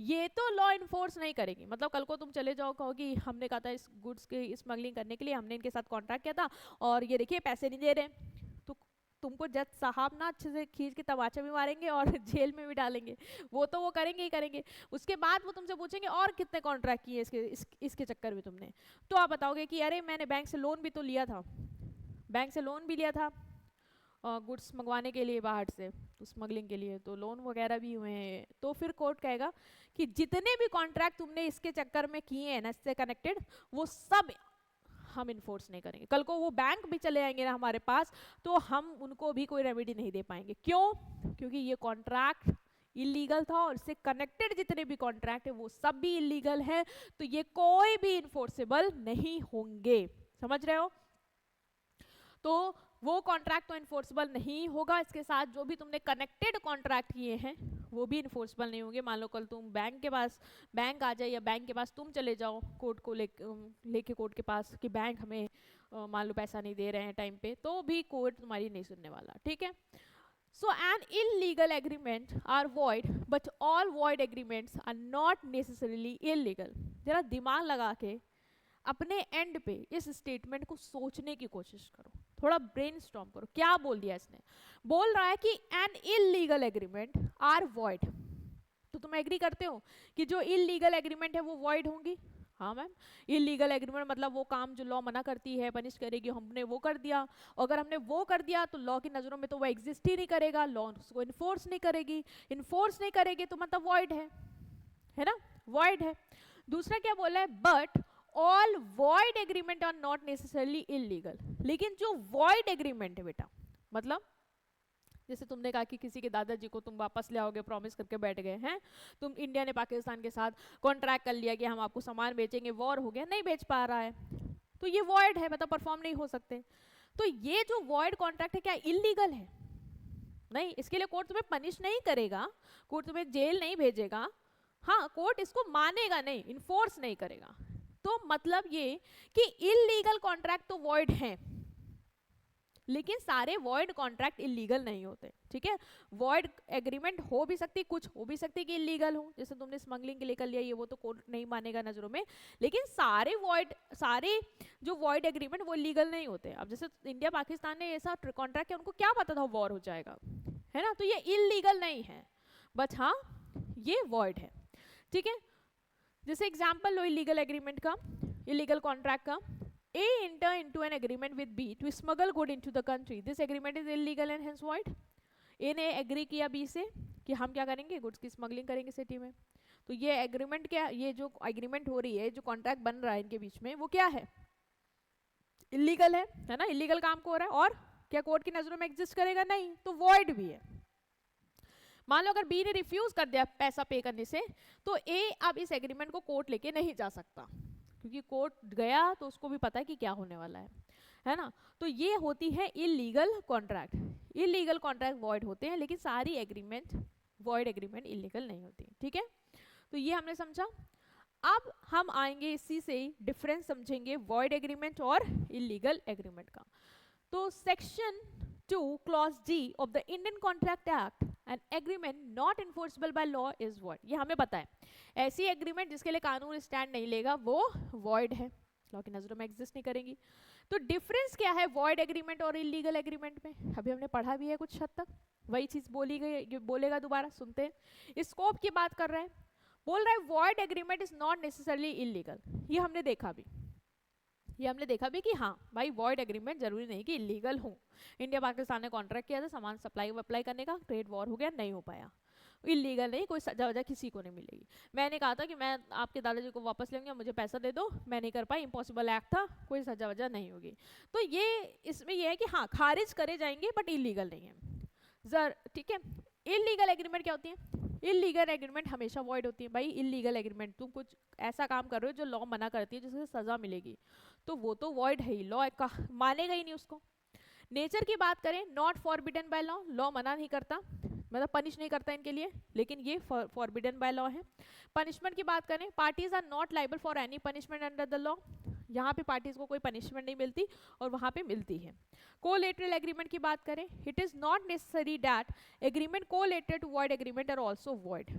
S1: ये तो लॉ इन्फोर्स नहीं करेगी। मतलब कल को तुम चले जाओ, कहो कि हमने कहा था इस गुड्स के स्मगलिंग करने के लिए, हमने इनके साथ कॉन्ट्रैक्ट किया था और ये देखिए पैसे नहीं दे रहे, तो तुमको जज साहब ना अच्छे से खींच के तमाचा भी मारेंगे और जेल में भी डालेंगे, वो तो वो करेंगे ही करेंगे। उसके बाद वो तुमसे पूछेंगे और कितने कॉन्ट्रैक्ट किए इसके चक्कर में तुमने, तो आप बताओगे कि अरे मैंने बैंक से लोन भी तो लिया था, बैंक से लोन भी लिया था गुड्स मंगवाने के लिए बाहर से, तो स्मगलिंग के लिए तो लोन वगैरह भी हुए हैं, तो फिर कोर्ट कहेगा कि जितने भी कॉन्ट्रैक्ट तुमने इसके चक्कर में किए हैं ना, इससे कनेक्टेड, वो सब हम इन्फोर्स नहीं करेंगे। कल को वो बैंक भी चले आएंगे ना हमारे पास, तो हम उनको भी कोई रेमेडी नहीं दे पाएंगे। क्यों? क्योंकि ये कॉन्ट्रैक्ट इलीगल था और इससे कनेक्टेड जितने भी कॉन्ट्रैक्ट है वो सब भी इलीगल है, तो ये कोई भी इन्फोर्सेबल नहीं होंगे। समझ रहे हो? तो वो कॉन्ट्रैक्ट तो इन्फोर्सेबल नहीं होगा, इसके साथ जो भी तुमने कनेक्टेड कॉन्ट्रैक्ट किए हैं वो भी इन्फोर्सेबल नहीं होंगे। मान लो कल तुम बैंक के पास, बैंक आ जाए या बैंक के पास तुम चले जाओ कोर्ट को लेके कोर्ट के पास कि बैंक हमें मान लो पैसा नहीं दे रहे हैं टाइम पे, तो भी कोर्ट तुम्हारी नहीं सुनने वाला, ठीक है। So an illegal agreement are void, but all void agreements are not necessarily illegal. जरा दिमाग लगा के अपने एंड पे इस स्टेटमेंट को सोचने की कोशिश करो, थोड़ा ब्रेनस्टॉर्म करो। क्या बोल दिया इसने? बोल रहा है कि an illegal agreement are void. तो तुम एग्री करते हो कि जो इलीगल एग्रीमेंट है वो वॉइड होंगी? हाँ मैम, इलीगल एग्रीमेंट मतलब वो काम जो लॉ मना करती है, पनिश करेगी, हमने वो कर दिया। अगर हमने वो कर दिया तो लॉ की नज़रों में तो वो एग्जिस्ट ही नहीं करेगा, लॉ उसको इन्फोर्स नहीं करेगी, इन्फोर्स नहीं करेगी तो मतलब वॉइड है ना, वॉइड है। दूसरा क्या बोला है? But all void agreement are not necessarily illegal. लेकिन जो वॉइड एग्रीमेंट है बेटा, मतलब जैसे तुमने कहा कि किसी के दादाजी को तुम वापस ले आओगे, प्रॉमिस करके बैठ गए हैं, तुम इंडिया ने पाकिस्तान के साथ कॉन्ट्रैक्ट कर लिया कि हम आपको सामान बेचेंगे, वॉर हो गया, नहीं बेच पा रहा है, तो ये वॉइड है, मतलब परफॉर्म नहीं हो सकते। तो ये जो वॉइड कॉन्ट्रैक्ट है क्या इलीगल है? नहीं, इसके लिए कोर्ट तुम्हें पनिश नहीं करेगा, कोर्ट तुम्हें जेल नहीं भेजेगा, हाँ कोर्ट इसको मानेगा नहीं, इन्फोर्स नहीं करेगा। तो मतलब ये कि इलीगल कॉन्ट्रैक्ट तो वॉइड हैं, लेकिन सारे वॉइड कॉन्ट्रैक्ट इलीगल नहीं होते, ठीक है। वॉइड एग्रीमेंट हो भी सकती, कुछ हो भी सकती कि इलीगल हो, जैसे तुमने स्मगलिंग के लिए कर लिया, ये वो तो कोर्ट नहीं मानेगा नजरों में, लेकिन सारे जो वॉइड एग्रीमेंट वो इलीगल नहीं होते। अब जैसे इंडिया पाकिस्तान ने ऐसा कॉन्ट्रैक्ट किया, उनको क्या पता था वॉर हो जाएगा, है ना, तो ये इलीगल नहीं है, बट हाँ ये वॉइड है, ठीक है। जैसे एग्जाम्पल लो इलीगल एग्रीमेंट का, इलीगल कॉन्ट्रैक्ट का, A enter into an agreement with B to smuggle good into the country. This agreement is illegal and hence void. A ने एग्री किया B से कि हम क्या करेंगे, गुड्स की स्मगलिंग करेंगे सिटी में, तो ये एग्रीमेंट क्या, ये जो एग्रीमेंट हो रही है, जो कॉन्ट्रैक्ट बन रहा है इनके बीच में, वो क्या है, इलीगल है ना, इलीगल काम को हो रहा है, और क्या कोर्ट की नजरों में एग्जिस्ट करेगा? नहीं, तो वॉइड भी है। मान लो अगर बी ने रिफ्यूज कर दिया पैसा पे करने से, तो ए अब इस एग्रीमेंट को कोर्ट लेके नहीं जा सकता, क्योंकि कोर्ट गया तो उसको भी पता है कि क्या होने वाला है ना। तो ये होती है illegal contract. Illegal contract void होते हैं, लेकिन सारी एग्रीमेंट वॉइड एग्रीमेंट इलीगल नहीं होती, ठीक है। तो ये हमने समझा। अब हम आएंगे इसी से ही डिफरेंस समझेंगे वॉइड एग्रीमेंट और इलीगल एग्रीमेंट का। तो section 2 clause D of the Indian contract act, an agreement not enforceable by law is void. ये हमें पता है, ऐसी एग्रीमेंट जिसके लिए कानून स्टैंड नहीं लेगा वो वॉइड है, लॉ की नजरों में एग्जिस्ट नहीं करेंगी। तो डिफरेंस क्या है वॉइड एग्रीमेंट और इलीगल एग्रीमेंट में? अभी हमने पढ़ा भी है कुछ हद तक, वही चीज बोली गई, बोलेगा दोबारा, सुनते हैं। स्कोप की बात कर रहे हैं, बोल रहा है void agreement is not necessarily illegal. ये हमने देखा भी कि हाँ भाई वॉइड एग्रीमेंट जरूरी नहीं कि इलीगल हो। इंडिया पाकिस्तान ने कॉन्ट्रैक्ट किया था सामान सप्लाई अप्लाई करने का, ट्रेड वॉर हो गया, नहीं हो पाया, इलीगल नहीं, कोई सजा वजह किसी को नहीं मिलेगी। मैंने कहा था कि मैं आपके दादाजी को वापस लेंगे, मुझे पैसा दे दो, मैं नहीं कर पाई, इम्पॉसिबल एक्ट था, कोई सजा वजह नहीं होगी। तो ये इसमें यह है कि हाँ खारिज करे जाएंगे बट इलीगल नहीं है, ठीक है। इलीगल एग्रीमेंट क्या होती है? इलीगल एग्रीमेंट हमेशा वॉइड होती है भाई। इलीगल एग्रीमेंट, तुम कुछ ऐसा काम कर रहे हो जो लॉ मना करती है, जिससे सजा मिलेगी, तो वो तो वॉइड है ही, लॉ मानेगा ही नहीं उसको। नेचर की बात करें, not forbidden by law, law मना नहीं करता, मतलब पनिश नहीं करता इनके लिए, लेकिन ये फॉरबिडन बाय लॉ है। पनिशमेंट की बात करें, parties are not liable for any punishment under the law, यहाँ पे पार्टीज को कोई पनिशमेंट नहीं मिलती और वहाँ पे मिलती है। कोलेटरल एग्रीमेंट की बात करें, it is not necessary that agreement collated to void agreement are also void,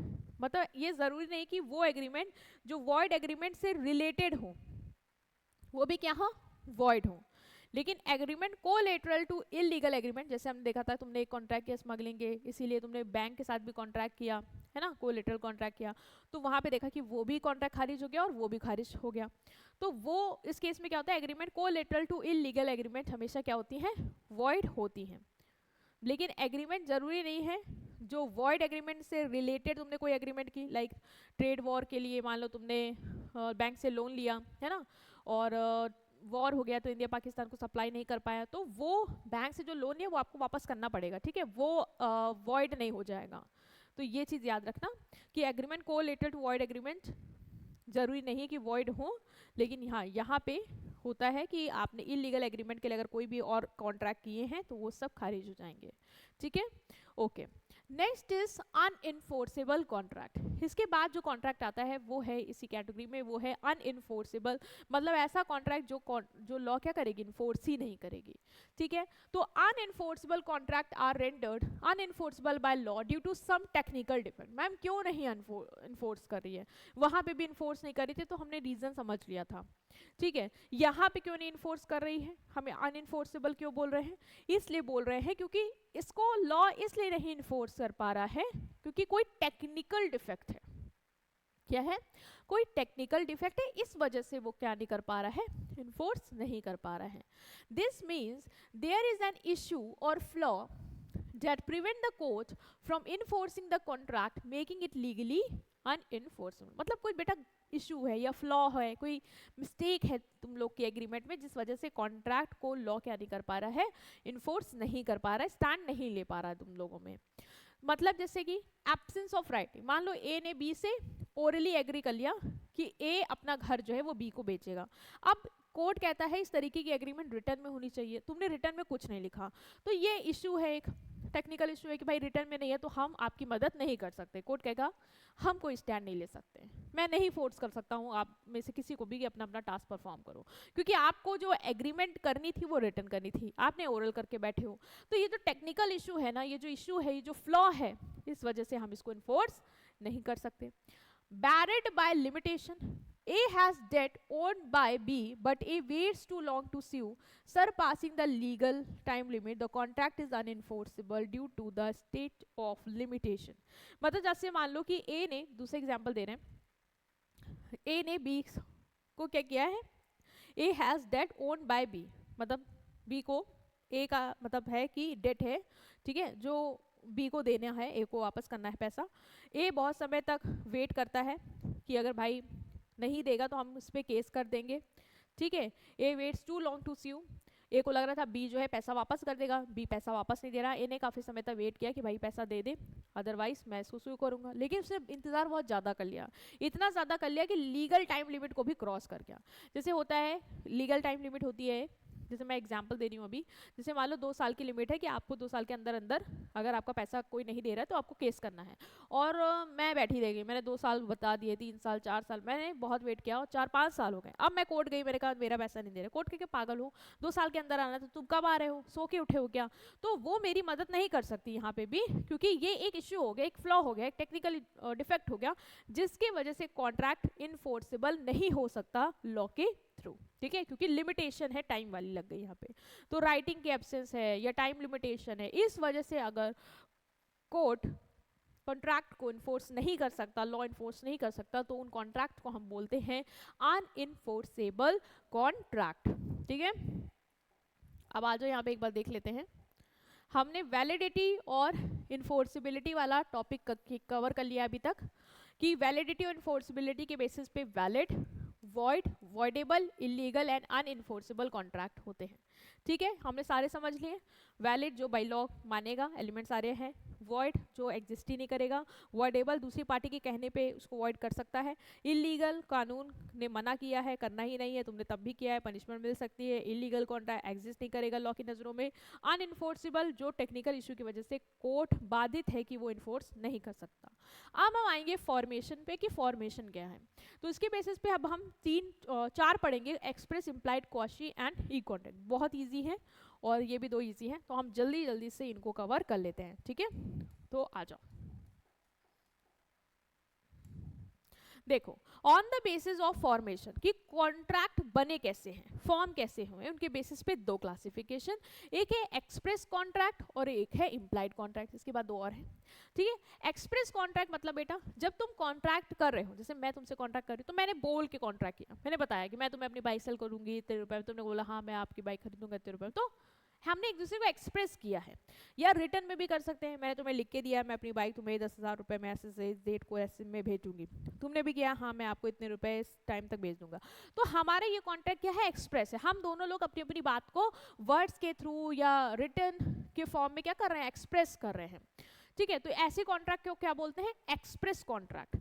S1: मतलब ये जरूरी नहीं कि वो एग्रीमेंट जो वॉइड एग्रीमेंट से रिलेटेड हो वो भी क्या हो, वॉइड हो। लेकिन agreement collateral to illegal agreement, जैसे हमने देखा था, तुमने एक कॉन्ट्रैक्ट किया स्मगलिंग के, इसीलिए तुमने बैंक के साथ भी कॉन्ट्रैक्ट किया, है ना, कोलेटरल कॉन्ट्रैक्ट किया, तो वहां पे देखा कि वो भी कॉन्ट्रैक्ट खारिज हो गया और वो भी खारिज हो गया। तो वो इस केस में क्या होता है, agreement collateral to illegal agreement हमेशा क्या होती है, वॉइड होती है। लेकिन एग्रीमेंट जरूरी नहीं है जो वॉइड एग्रीमेंट से रिलेटेड तुमने कोई एग्रीमेंट की, लाइक ट्रेड वॉर के लिए मान लो तुमने बैंक से लोन लिया, है ना, और वॉर हो गया तो इंडिया पाकिस्तान को सप्लाई नहीं कर पाया, तो वो बैंक से जो लोन है वो आपको वापस करना पड़ेगा, ठीक है, वो वॉइड नहीं हो जाएगा। तो ये चीज़ याद रखना कि agreement collated to void agreement जरूरी नहीं है कि वॉइड हो, लेकिन यहाँ पे होता है कि आपने इलीगल एग्रीमेंट के लिए अगर कोई भी और कॉन्ट्रैक्ट किए हैं तो वो सब खारिज हो जाएंगे, ठीक है। Okay, next is unenforceable contract. इसके बाद जो कॉन्ट्रैक्ट आता है वो है इसी कैटेगरी में, वो है अनइनफोर्सेबल, मतलब ऐसा कॉन्ट्रैक्ट जो लॉ क्या करेगी, इन्फोर्स ही नहीं करेगी, ठीक है। तो unenforceable contract are rendered unenforceable by law due to some technical defect. Ma'am क्यों नहीं इन्फोर्स कर रही है, वहां पे भी इन्फोर्स नहीं कर रही थी तो हमने रीजन समझ लिया था, ठीक है। यहाँ पे क्यों नहीं इन्फोर्स कर रही है, हमें अनइनफोर्सेबल क्यों बोल रहे हैं, इसलिए बोल रहे हैं क्योंकि इसको लॉ इसलिए नहीं इन्फोर्स कर पा रहा है क्योंकि कोई टेक्निकल डिफेक्ट है। क्या है, कोई टेक्निकल डिफेक्ट है, इस वजह से वो क्या नहीं कर पा रहा है, इन्फोर्स नहीं कर पा रहा है। This means there is an issue और flaw that prevent the court from enforcing the contract making it legally unenforceable। मतलब कोई बेटा इशू है या फ्लॉ है, कोई मिस्टेक है तुम लोग के एग्रीमेंट में जिस वजह से कॉन्ट्रैक्ट को लॉ क्या नहीं कर पा रहा है, इन्फोर्स नहीं कर पा रहा है, स्टैंड नहीं ले पा रहा है तुम लोगों में। मतलब जैसे कि एब्सेंस ऑफ राइटिंग, मान लो ए ने बी से ओरली एग्री कर लिया कि ए अपना घर जो है वो बी को बेचेगा। अब कोर्ट कहता है इस तरीके की एग्रीमेंट रिटर्न में होनी चाहिए, तुमने रिटर्न में कुछ नहीं लिखा, तो ये इशू है, एक टेक्निकल इशू है कि भाई रिटर्न में नहीं है तो हम आपकी मदद नहीं कर सकते। कोर्ट कहेगा हम कोई स्टैंड नहीं ले सकते, मैं नहीं फोर्स कर सकता हूँ आप में से किसी को भी कि अपना अपना टास्क परफॉर्म करो, क्योंकि आपको जो एग्रीमेंट करनी थी वो रिटर्न करनी थी, आपने ओरल करके बैठे हो। तो ये जो टेक्निकल इशू है ना, ये जो इशू है, ये जो फ्लॉ है, इस वजह से हम इसको इन्फोर्स नहीं कर सकते। Buried by limitation, A has debt owed by B, but A waits too long to sue, surpassing the legal time limit. The contract is unenforceable due to the state of limitation. मतलब जैसे मान लो कि A ने, दूसरे एग्जांपल दे रहे हैं, A ने B को क्या किया है, A has debt owed by B, मतलब B को A का मतलब है कि डेट है, ठीक है, जो B को देना है, A को वापस करना है पैसा। A बहुत समय तक वेट करता है कि अगर भाई नहीं देगा तो हम इस पर केस कर देंगे, ठीक है। ए वेट्स टू लॉन्ग टू स्यू, ए को लग रहा था बी जो है पैसा वापस कर देगा, बी पैसा वापस नहीं दे रहा, ए ने काफ़ी समय तक वेट किया कि भाई पैसा दे दे अदरवाइज मैं इसको स्यू करूंगा, लेकिन उसने इंतजार बहुत ज़्यादा कर लिया, इतना ज़्यादा कर लिया कि लीगल टाइम लिमिट को भी क्रॉस कर गया। जैसे होता है लीगल टाइम लिमिट होती है, जैसे मैं एग्जांपल दे रही हूँ अभी, जैसे मान लो 2 साल की लिमिट है कि आपको 2 साल के अंदर अंदर अगर आपका पैसा कोई नहीं दे रहा है तो आपको केस करना है, और मैं बैठी रह गई, मैंने 2 साल बता दिए, 3 साल 4 साल, मैंने बहुत वेट किया और 4-5 साल हो गए, अब मैं कोर्ट गई, मेरे कहा मेरा पैसा नहीं दे रहे, कोर्ट के पागल हो, 2 साल के अंदर आना तो तुम कब आ रहे हो, सो के उठे हो क्या, तो वो मेरी मदद नहीं कर सकती यहाँ पे भी, क्योंकि ये एक इश्यू हो गया, एक फ्लॉ हो गया, एक टेक्निकल डिफेक्ट हो गया, जिसकी वजह से कॉन्ट्रैक्ट इनफोर्सेबल नहीं हो सकता लॉ के थ्रू, ठीक है, क्योंकि लिमिटेशन है, टाइम वाली लग गई यहाँ पे, तो राइटिंग की एब्सेंस है या टाइम लिमिटेशन है, इस वजह से अगर कोर्ट कॉन्ट्रैक्ट को इन्फोर्स नहीं कर सकता, लॉ इन्फोर्स नहीं कर सकता, तो उन कॉन्ट्रैक्ट को हम बोलते हैं अनइनफोर्सेबल कॉन्ट्रैक्ट, ठीक है। अब आ जाओ यहाँ पे एक बार देख लेते हैं, हमने वैलिडिटी और इन्फोर्सिबिलिटी वाला टॉपिक कवर कर लिया अभी तक, कि वैलिडिटी और इन्फोर्सिबिलिटी के बेसिस पे valid, void, voidable, illegal and unenforceable contract होते हैं, ठीक है, हमने सारे समझ लिए। वैलिड जो बाय लॉ मानेगा, एलिमेंट सारे हैं, वॉइड जो एग्जिस्ट ही नहीं करेगा, वॉइडेबल दूसरी पार्टी के कहने पे उसको वॉइड कर सकता है, इलीगल कानून ने मना किया है, करना ही नहीं है, तुमने तब भी किया है, पनिशमेंट मिल सकती है, इलीगल कॉन्ट्रैक्ट एग्जिस्ट नहीं करेगा लॉ की नज़रों में, अनइनफोर्सेबल जो टेक्निकल इशू की वजह से कोर्ट बाधित है कि वो इन्फोर्स नहीं कर सकता। अब हम आएंगे फॉर्मेशन पे कि फॉर्मेशन क्या है, तो इसके बेसिस पे अब हम 4 पढ़ेंगे, express, implied, quasi and E contract, बहुत ईजी है और ये भी 2 इजी हैं, तो हम जल्दी जल्दी से इनको कवर कर लेते हैं, ठीक है। तो आ जाओ, देखो, on the basis of formation कि कॉन्ट्रैक्ट बने कैसे हैं, फॉर्म कैसे हुए, उनके बेसिस पे 2 क्लासिफिकेशन, एक है एक्सप्रेस कॉन्ट्रैक्ट और एक है इम्प्लाइड कॉन्ट्रैक्ट, इसके बाद 2 और हैं, ठीक है। एक्सप्रेस कॉन्ट्रैक्ट मतलब बेटा जब तुम कॉन्ट्रैक्ट कर रहे हो, जैसे मैं तुमसे कॉन्ट्रैक्ट कर रही हूँ तो मैंने बोल के कॉन्ट्रैक्ट किया, मैंने बताया कि मैं तुम्हें अपनी बाइक सेल करूंगी इतने रुपए, तुमने बोला हाँ मैं आपकी बाइक खरीदूंगा इतने रुपए, तो हमने एक दूसरे को एक्सप्रेस किया है, या रिटर्न में भी कर सकते हैं, मैंने तुम्हें लिख के दिया मैं अपनी बाइक तुम्हें 10,000 रुपये में ऐसे से डेट को ऐसे में भेजूंगी, तुमने भी किया हाँ मैं आपको इतने रुपए इस टाइम तक भेज दूंगा, तो हमारा ये कॉन्ट्रैक्ट क्या है, एक्सप्रेस है, हम दोनों लोग अपनी अपनी बात को वर्ड्स के थ्रू या रिटर्न के फॉर्म में क्या कर रहे हैं, एक्सप्रेस कर रहे हैं, ठीक है, तो ऐसे कॉन्ट्रैक्ट को क्या बोलते हैं, एक्सप्रेस कॉन्ट्रैक्ट।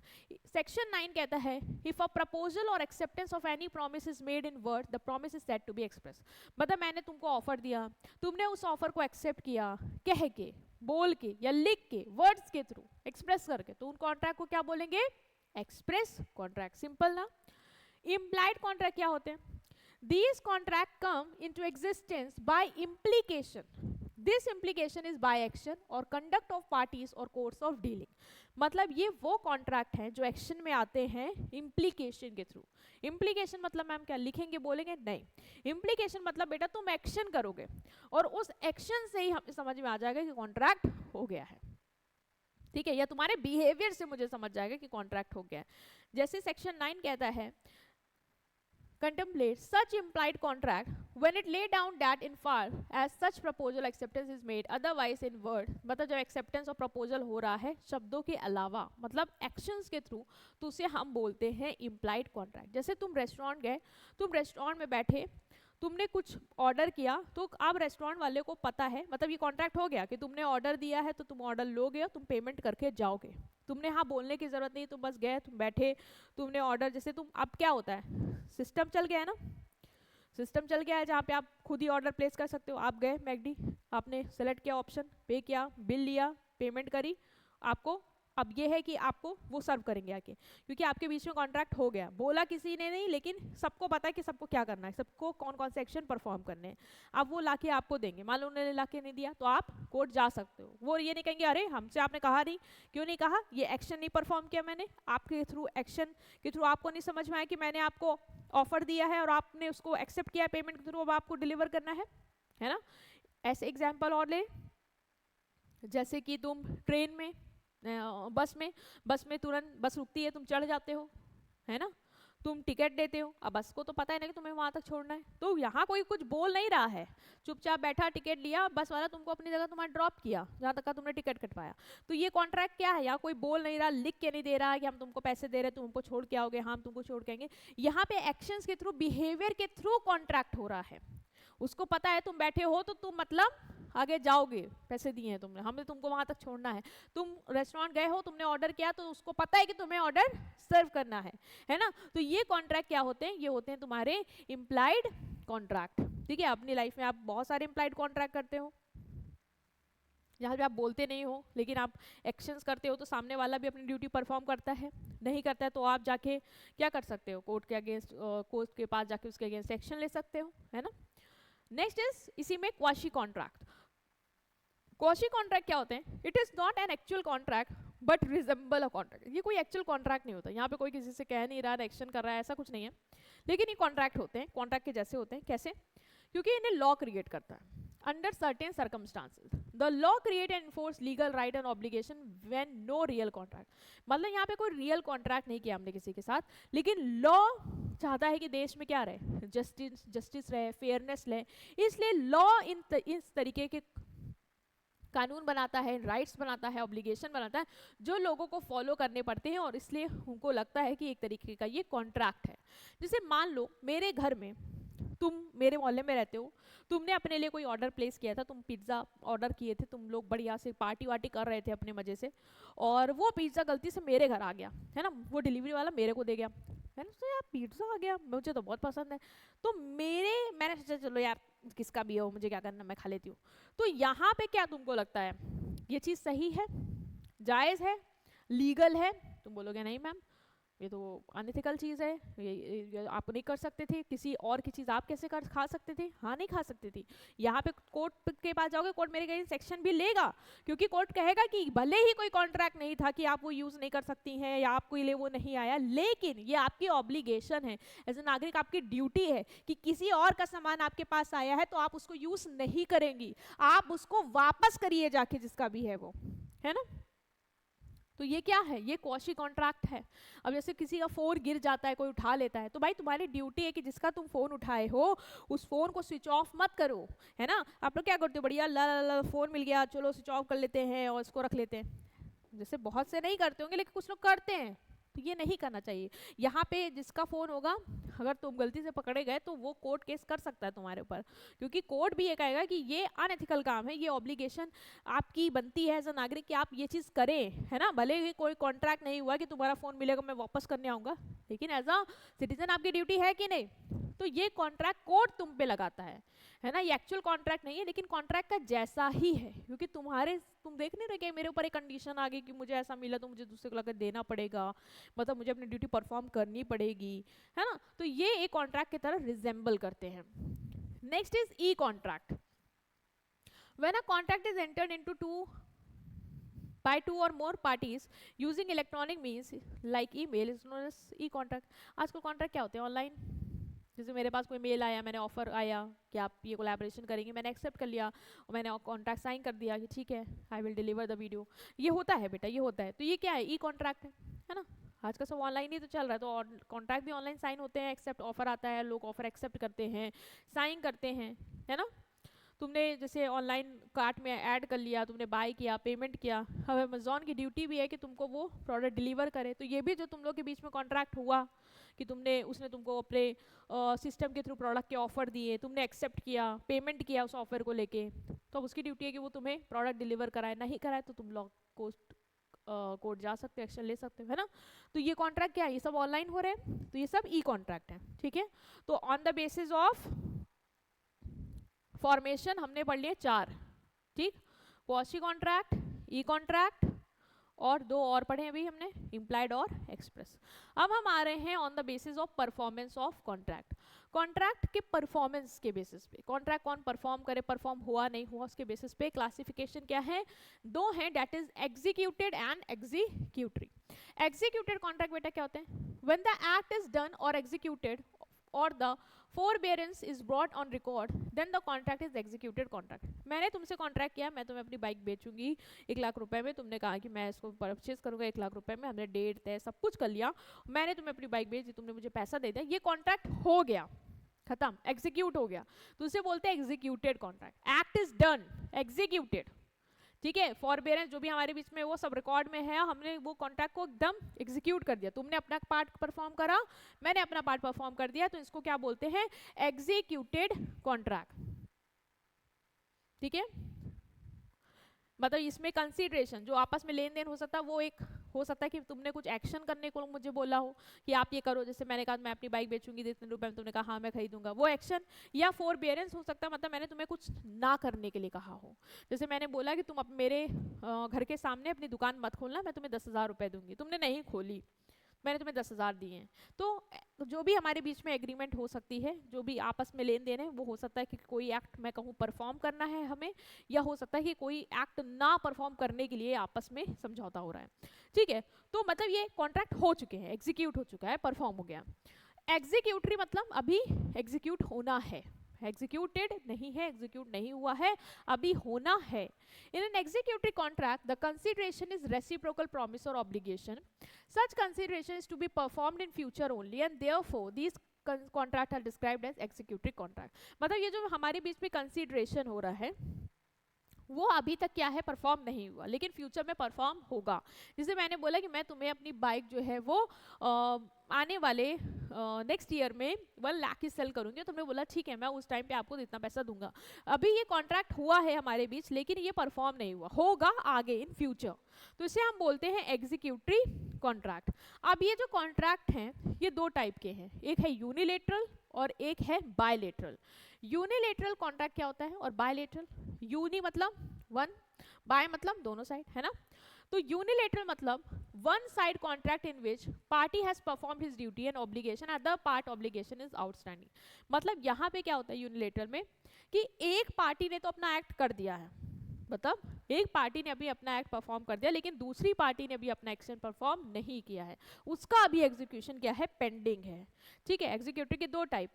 S1: सेक्शन 9 कहता है इफ अ प्रपोजल और acceptance of any promise is made in word the promise is said to be express. मतलब मैंने तुमको ऑफर दिया, तुमने उस ऑफर को एक्सेप्ट किया, कह के, बोल के या लिख के, वर्ड्स के थ्रू एक्सप्रेस करके, तो उन कॉन्ट्रैक्ट को क्या बोलेंगे, एक्सप्रेस कॉन्ट्रैक्ट। सिंपल ना। इम्प्लाइड कॉन्ट्रैक्ट क्या होते हैं, these contract come into existence by implication. This implication is by action or conduct of parties or course of dealing. मतलब ये वो कॉन्ट्रैक्ट हैं जो एक्शन में आते हैं इम्प्लीकेशन के थ्रू। इम्प्लीकेशन मतलब मैम क्या लिखेंगे बोलेंगे, नहीं, इम्प्लीकेशन मतलब बेटा तुम एक्शन करोगे और उस एक्शन से ही हमें समझ में आ जाएगा कि कॉन्ट्रैक्ट हो गया है, ठीक है, या तुम्हारे बिहेवियर से मुझे समझ जाएगा कि कॉन्ट्रैक्ट हो गया है। जैसे सेक्शन 9 कहता है contemplate such implied contract when it lay down that in far as such proposal acceptance is made otherwise in word, मतलब जब acceptance और proposal हो रहा है शब्दों के अलावा, मतलब actions के थ्रू, तो उसे हम बोलते हैं implied contract। जैसे तुम रेस्टोरेंट गए, तुम रेस्टोरेंट में बैठे, तुमने कुछ ऑर्डर किया, तो अब रेस्टोरेंट वाले को पता है, मतलब ये कॉन्ट्रैक्ट हो गया कि तुमने ऑर्डर दिया है तो तुम ऑर्डर लोगे, तुम पेमेंट करके जाओगे, तुमने हाँ बोलने की जरूरत नहीं, तुम बस गए, तुम बैठे, तुमने ऑर्डर, जैसे तुम, अब क्या होता है, सिस्टम चल गया है ना, सिस्टम चल गया है जहाँ पे आप खुद ही ऑर्डर प्लेस कर सकते हो। आप गए मैकडी, आपने सेलेक्ट किया ऑप्शन, पे किया, बिल लिया, पेमेंट करी, आपको अब ये है कि आपको वो सर्व करेंगे आके, क्योंकि आपके बीच में कॉन्ट्रैक्ट हो गया, बोला किसी ने नहीं, लेकिन सबको पता है कि सबको क्या करना है, सबको कौन कौन से एक्शन परफॉर्म करने हैं। अब वो लाके आपको देंगे, मान लो उन्होंने लाके नहीं दिया तो आप कोर्ट जा सकते हो। वो ये नहीं कहेंगे अरे हमसे आपने कहा नहीं, क्यों नहीं कहा, ये एक्शन नहीं परफॉर्म किया मैंने, आपके थ्रू, एक्शन के थ्रू आपको नहीं समझ में आया कि मैंने आपको ऑफर दिया है और आपने उसको एक्सेप्ट किया पेमेंट के थ्रू, अब आपको डिलीवर करना है ना। ऐसे एग्जाम्पल और ले, जैसे कि तुम ट्रेन में, बस में तुरंत बस रुकती है, तुम चढ़ जाते हो, है ना, तुम टिकट देते हो, अब बस को तो पता है ना कि तुम्हें वहां तक छोड़ना है, तो यहाँ कोई कुछ बोल नहीं रहा है, चुपचाप बैठा, टिकट लिया, बस वाला तुमको अपनी जगह तुम्हारा ड्रॉप किया जहाँ तक का तुमने टिकट कटवाया। तो ये कॉन्ट्रैक्ट क्या है, यहाँ कोई बोल नहीं रहा, लिख के नहीं दे रहा कि हम तुमको पैसे दे रहे, तुम हमको छोड़ के आओगे, हम तुमको छोड़ के आएंगे। यहाँ पे एक्शंस के थ्रू, बिहेवियर के थ्रू कॉन्ट्रैक्ट हो रहा है। उसको पता है तुम बैठे हो तो तुम मतलब आगे जाओगे, पैसे दिए हैं तुमने, हमें तुमको वहां तक छोड़ना है। तुम रेस्टोरेंट गए हो, तुमने ऑर्डर किया, तो उसको पता है कि तुम्हें ऑर्डर सर्व करना है ना। तो ये कॉन्ट्रैक्ट क्या होते हैं, ये होते हैं तुम्हारे इम्प्लाइड कॉन्ट्रैक्ट। ठीक है, अपनी लाइफ में आप बहुत सारे इम्प्लाइड कॉन्ट्रैक्ट करते हो, जहाँ पे आप बोलते नहीं हो लेकिन आप एक्शंस करते हो, तो सामने वाला भी अपनी ड्यूटी परफॉर्म करता है, नहीं करता है तो आप जाके क्या कर सकते हो, कोर्ट के अगेंस्ट, कोर्ट के पास जाके उसके अगेंस्ट एक्शन ले सकते हो, है ना। नेक्स्ट इज इसी में क्वाशी कॉन्ट्रैक्ट। क्वाशी कॉन्ट्रैक्ट क्या होते हैं, it is not an actual contract but resemble a contract. ये कोई एक्चुअल कॉन्ट्रैक्ट नहीं होता, यहाँ पे कोई किसी से कह नहीं रहा, एक्शन कर रहा है, ऐसा कुछ नहीं है, लेकिन ये कॉन्ट्रैक्ट होते हैं, कॉन्ट्रैक्ट के जैसे होते हैं। कैसे, क्योंकि इन्हें लॉ क्रिएट करता है। Under certain circumstances the law create and enforce legal right and obligation when no real contract. मतलब यहाँ पे कोई रियल कॉन्ट्रैक्ट नहीं किया हमने किसी के साथ, लेकिन लॉ चाहता है कि देश में क्या रहे, जस्टिस रहे, फेयरनेस रहे, इसलिए लॉ इस तरीके के कानून बनाता है, राइट्स बनाता है, ऑब्लिगेशन बनाता है, जो लोगों को फॉलो करने पड़ते हैं, और इसलिए उनको लगता है कि एक तरीके का ये कॉन्ट्रैक्ट है। जैसे मान लो मेरे घर में, तुम मेरे मोहल्ले में रहते हो, तुमने अपने लिए कोई ऑर्डर प्लेस किया था, तुम पिज्ज़ा ऑर्डर किए थे, तुम लोग बढ़िया से पार्टी वार्टी कर रहे थे अपने मजे से, और वो पिज्ज़ा गलती से मेरे घर आ गया, है ना, वो डिलीवरी वाला मेरे को दे गया, है ना, तो यार पिज्ज़ा आ गया, मुझे तो बहुत पसंद है, तो मैंने सोचा चलो यार किसका भी हो, मुझे क्या करना, मैं खा लेती हूँ। तो यहाँ पे क्या तुमको लगता है, ये चीज़ सही है, जायज़ है, लीगल है? तुम बोलोगे नहीं मैम, ये तो अनएथिकल चीज़ है, ये आप नहीं कर सकते थे, किसी और की चीज़ आप कैसे खा सकते थे? हाँ, नहीं खा सकते थे। यहाँ पे कोर्ट के पास जाओगे, कोर्ट मेरे अगेंस्ट सेक्शन भी लेगा, क्योंकि कोर्ट कहेगा कि भले ही कोई कॉन्ट्रैक्ट नहीं था कि आप वो यूज़ नहीं कर सकती हैं या आपको लिए वो नहीं आया, लेकिन ये आपकी ऑब्लिगेशन है, एज ए नागरिक आपकी ड्यूटी है कि किसी और का सामान आपके पास आया है तो आप उसको यूज़ नहीं करेंगी, आप उसको वापस करिए जाके, जिसका भी है वो, है ना। तो ये क्या है, ये क्वाशी कॉन्ट्रैक्ट है। अब जैसे किसी का फोन गिर जाता है, कोई उठा लेता है, तो भाई तुम्हारी ड्यूटी है कि जिसका तुम फोन उठाए हो उस फोन को स्विच ऑफ मत करो, है ना। आप लोग क्या करते हो, बढ़िया ला फोन मिल गया, चलो स्विच ऑफ कर लेते हैं और इसको रख लेते हैं। जैसे बहुत से नहीं करते होंगे, लेकिन कुछ लोग करते हैं, तो ये नहीं करना चाहिए। यहाँ पे जिसका फोन होगा, अगर तुम गलती से पकड़े गए तो वो कोर्ट केस कर सकता है तुम्हारे ऊपर, क्योंकि कोर्ट भी ये कहेगा कि ये अनएथिकल काम है, ये ऑब्लिगेशन आपकी बनती है एज अ नागरिक कि आप ये चीज़ करें, है ना। भले ही कोई कॉन्ट्रैक्ट नहीं हुआ कि तुम्हारा फोन मिलेगा मैं वापस करने आऊँगा, लेकिन एज अ सिटीजन आपकी ड्यूटी है कि नहीं। तो ये कॉन्ट्रैक्ट कोर्ट तुम पे लगाता है ना। ये एक्चुअल कॉन्ट्रैक्ट नहीं है, लेकिन कॉन्ट्रैक्ट का जैसा ही है, क्योंकि तुम देख नहीं रहे कि मेरे ऊपर एक कंडीशन आ गई कि मुझे ऐसा मिला तो मुझे दूसरे को लगा देना पड़ेगा, मतलब मुझे अपनी ड्यूटी परफॉर्म करनी पड़ेगी, है ना। तो ये एक कॉन्ट्रैक्ट की तरह रिजेंबल करते हैं। Next is E contract. When a contract is entered into two by two or more parties using electronic means like email is known as e-contract। आजकल कॉन्ट्रैक्ट क्या होते हैं ऑनलाइन, जैसे मेरे पास कोई मेल आया, मैंने ऑफर आया कि आप ये कोलैबोरेशन करेंगे, मैंने एक्सेप्ट कर लिया और मैंने कॉन्ट्रैक्ट साइन कर दिया कि ठीक है I will deliver the video. ये होता है बेटा, ये होता है। तो ये क्या है, ई कॉन्ट्रैक्ट है ना। आज का सब ऑनलाइन ही तो चल रहा है, तो कॉन्ट्रैक्ट भी ऑनलाइन साइन होते हैं, एक्सेप्ट ऑफर आता है, लोग ऑफर एक्सेप्ट करते हैं, साइन करते हैं, है ना। तुमने जैसे ऑनलाइन कार्ट में ऐड कर लिया, तुमने बाय किया, पेमेंट किया, अब अमेजोन की ड्यूटी भी है कि तुमको वो प्रोडक्ट डिलीवर करे। तो ये भी जो तुम लोग के बीच में कॉन्ट्रैक्ट हुआ कि उसने तुमको अपने सिस्टम के थ्रू प्रोडक्ट के ऑफर दिए, तुमने एक्सेप्ट किया, पेमेंट किया उस ऑफर को लेके, तो अब उसकी ड्यूटी है कि वो तुम्हें प्रोडक्ट डिलीवर कराए। नहीं कराए तो तुम लॉ कोर्ट जा सकते हो, एक्शन ले सकते हो, है ना। तो ये कॉन्ट्रैक्ट क्या है, ये सब ऑनलाइन हो रहे हैं, तो ये सब ई कॉन्ट्रैक्ट है, ठीक है। तो on the basis of formation हमने पढ़ लिए 4, ठीक। क्वासी कॉन्ट्रैक्ट, ई कॉन्ट्रैक्ट और 2 और पढ़े अभी हमने, इम्प्लाइड और एक्सप्रेस। अब हम आ रहे हैं on the basis of performance of contract. Contract के परफॉर्मेंस के बेसिस पे, कॉन्ट्रैक्ट कौन परफॉर्म करे, परफॉर्म हुआ नहीं हुआ, उसके बेसिस पे क्लासिफिकेशन क्या है, 2 हैं, that is executed and executory. Executed contract बेटा क्या होते हैं, when the act is done और executed or the forbearance is brought on record then the contract is executed contract। मैंने तुमसे कॉन्ट्रैक्ट किया, मैं तुम्हें अपनी बाइक बेचूंगी 1,00,000 रुपए में, तुमने कहा कि मैं इसको परचेज करूंगा 1,00,000 रुपए में, हमने डेट तय सब कुछ कर लिया, मैंने तुम्हें अपनी बाइक बेच दी, तुमने मुझे पैसा दे दिया, ये कॉन्ट्रैक्ट हो गया, खत्म, एग्जीक्यूट हो गया। तो उसे बोलते हैं executed contract. Act is done, executed, ठीक है। फॉरबेरेंस जो भी हमारे बीच में वो सब रिकॉर्ड में है, हमने वो कॉन्ट्रैक्ट को एकदम एग्जीक्यूट कर दिया, तुमने अपना पार्ट परफॉर्म करा, मैंने अपना पार्ट परफॉर्म कर दिया, तो इसको क्या बोलते हैं, एग्जीक्यूटेड कॉन्ट्रैक्ट, ठीक है। मतलब इसमें कंसीडरेशन जो आपस में लेन देन हो सकता है, वो एक हो सकता है कि तुमने कुछ एक्शन करने को मुझे बोला हो कि आप ये करो, जैसे मैंने कहा मैं अपनी बाइक बेचूंगी इतने रुपए में, तुमने कहा हाँ मैं खरीदूंगा, वो एक्शन। या फॉरबेरेंस हो सकता है, मतलब मैंने तुम्हें कुछ ना करने के लिए कहा हो, जैसे मैंने बोला कि तुम मेरे घर के सामने अपनी दुकान मत खोलना, मैं तुम्हें 10,000 रुपए दूंगी, तुमने नहीं खोली, मैंने तुम्हें 10,000 दिए हैं। तो जो भी हमारे बीच में एग्रीमेंट हो सकती है, जो भी आपस में लेन देन है, वो हो सकता है कि कोई एक्ट मैं कहूँ परफॉर्म करना है हमें, या हो सकता है कि कोई एक्ट ना परफॉर्म करने के लिए आपस में समझौता हो रहा है, ठीक है। तो मतलब ये कॉन्ट्रैक्ट हो चुके हैं, एग्जीक्यूट हो चुका है, परफॉर्म हो गया। एग्जीक्यूटरी मतलब अभी एग्जीक्यूट होना है, एग्जीक्यूटेड नहीं है, एग्जीक्यूट नहीं हुआ है, अभी होना है। In an executory contract the consideration is reciprocal promise or obligation, such consideration is to be performed in future only and therefore these contract are described as executory contract. मतलब ये जो हमारे बीच में कंसिडरेशन हो रहा है वो अभी तक क्या है, परफॉर्म नहीं हुआ, लेकिन फ्यूचर में परफॉर्म होगा। जैसे मैंने बोला कि मैं तुम्हें अपनी बाइक जो है वो आने वाले नेक्स्ट ईयर में 1 लाख की सेल करूंगी, तुमने बोला ठीक है मैं उस टाइम पे आपको इतना पैसा दूंगा। अभी ये कॉन्ट्रैक्ट हुआ है हमारे बीच, लेकिन ये परफॉर्म नहीं हुआ, होगा आगे इन फ्यूचर, तो इसे हम बोलते हैं एग्जीक्यूटरी कॉन्ट्रैक्ट। अब ये जो कॉन्ट्रैक्ट हैं ये 2 टाइप के हैं, एक है यूनिलेटरल और एक है बायलेटरल। यूनिलेटरल कॉन्ट्रैक्ट क्या होता है और बायलेटरल, यूनि मतलब 1, बाय मतलब दोनों साइड, है ना। तो यूनिलेटरल मतलब one side contract in which party has performed his duty and obligation, other part obligation is outstanding. मतलब यहाँ पे क्या होता है यूनिलेटरल में कि एक पार्टी ने तो अपना एक्ट कर दिया है, मतलब एक पार्टी ने अभी अपना एक्ट परफॉर्म कर दिया, लेकिन दूसरी पार्टी ने अभी अपना एक्शन परफॉर्म नहीं किया है, उसका अभी एग्जीक्यूशन क्या है, पेंडिंग है, ठीक है। एग्जीक्यूटिव के 2 टाइप,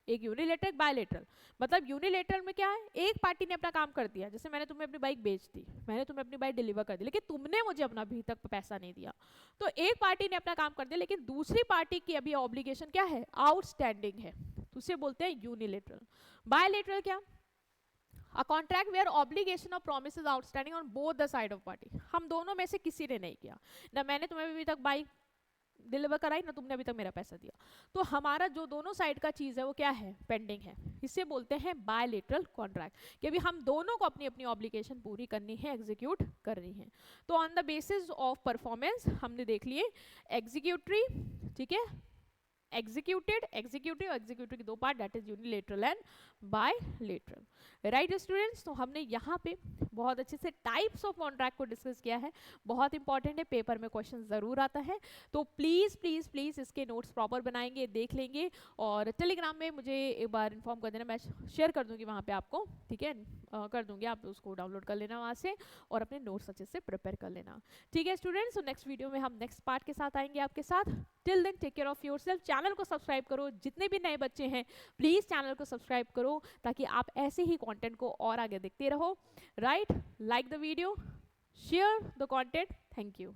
S1: एक यूनिलेटरल, बायलेटरल। मतलब यूनिलेटरल में क्या है, एक पार्टी ने अपना काम कर दिया, जैसे मैंने तुम्हें अपनी बाइक बेच दी, मैंने तुम्हें अपनी बाइक डिलीवर कर दी, लेकिन तुमने मुझे अपना अभी तक पैसा नहीं दिया, तो एक पार्टी ने अपना काम कर दिया, लेकिन दूसरी पार्टी की अभी ऑब्लिगेशन क्या है, आउटस्टैंडिंग है, तो उसे बोलते हैं यूनिलेटरल। बायलेटरल क्या, A contract where obligation or promise is outstanding on both the side of party, हम दोनों में से किसी ने नहीं किया, ना मैंने तुम्हें अभी तक बाइक डिलीवर कराई ना तुमने, अभी तक मेरा पैसा दिया। तो हमारा जो दोनों साइड का चीज़ है वो क्या है, पेंडिंग है। इसे बोलते हैं बायलेटरल कॉन्ट्रैक्ट, कि अभी हम दोनों को अपनी अपनी ऑब्लिगेशन पूरी करनी है, एग्जीक्यूट करनी है। तो on the basis of performance हमने देख लिए एग्जीक्यूटरी, ठीक है, एग्जीक्यूटेड, एग्जीक्यूटिव, एग्जीक्यूटिव की दो part, that is unilateral and bilateral. Right students, तो हमने यहाँ पे बहुत अच्छे से टाइप्स ऑफ कॉन्ट्रैक्ट को डिस्कस किया है, बहुत इंपॉर्टेंट है, पेपर में क्वेश्चन जरूर आता है। तो प्लीज प्लीज प्लीज इसके नोट्स प्रॉपर बनाएंगे, देख लेंगे, और टेलीग्राम में मुझे एक बार इन्फॉर्म कर देना, मैं शेयर कर दूंगी वहाँ पे आपको, ठीक है, कर दूंगी, आप उसको डाउनलोड कर लेना वहाँ से और अपने नोट्स अच्छे से प्रिपेयर कर लेना। ठीक है स्टूडेंट्स, तो नेक्स्ट वीडियो में हम नेक्स्ट पार्ट के साथ आएंगे आपके साथ। Till then take care of yourself, channel को सब्सक्राइब करो, जितने भी नए बच्चे हैं प्लीज चैनल को सब्सक्राइब करो, ताकि आप ऐसे ही कंटेंट को और आगे देखते रहो। Right, like the video, share the content, thank you.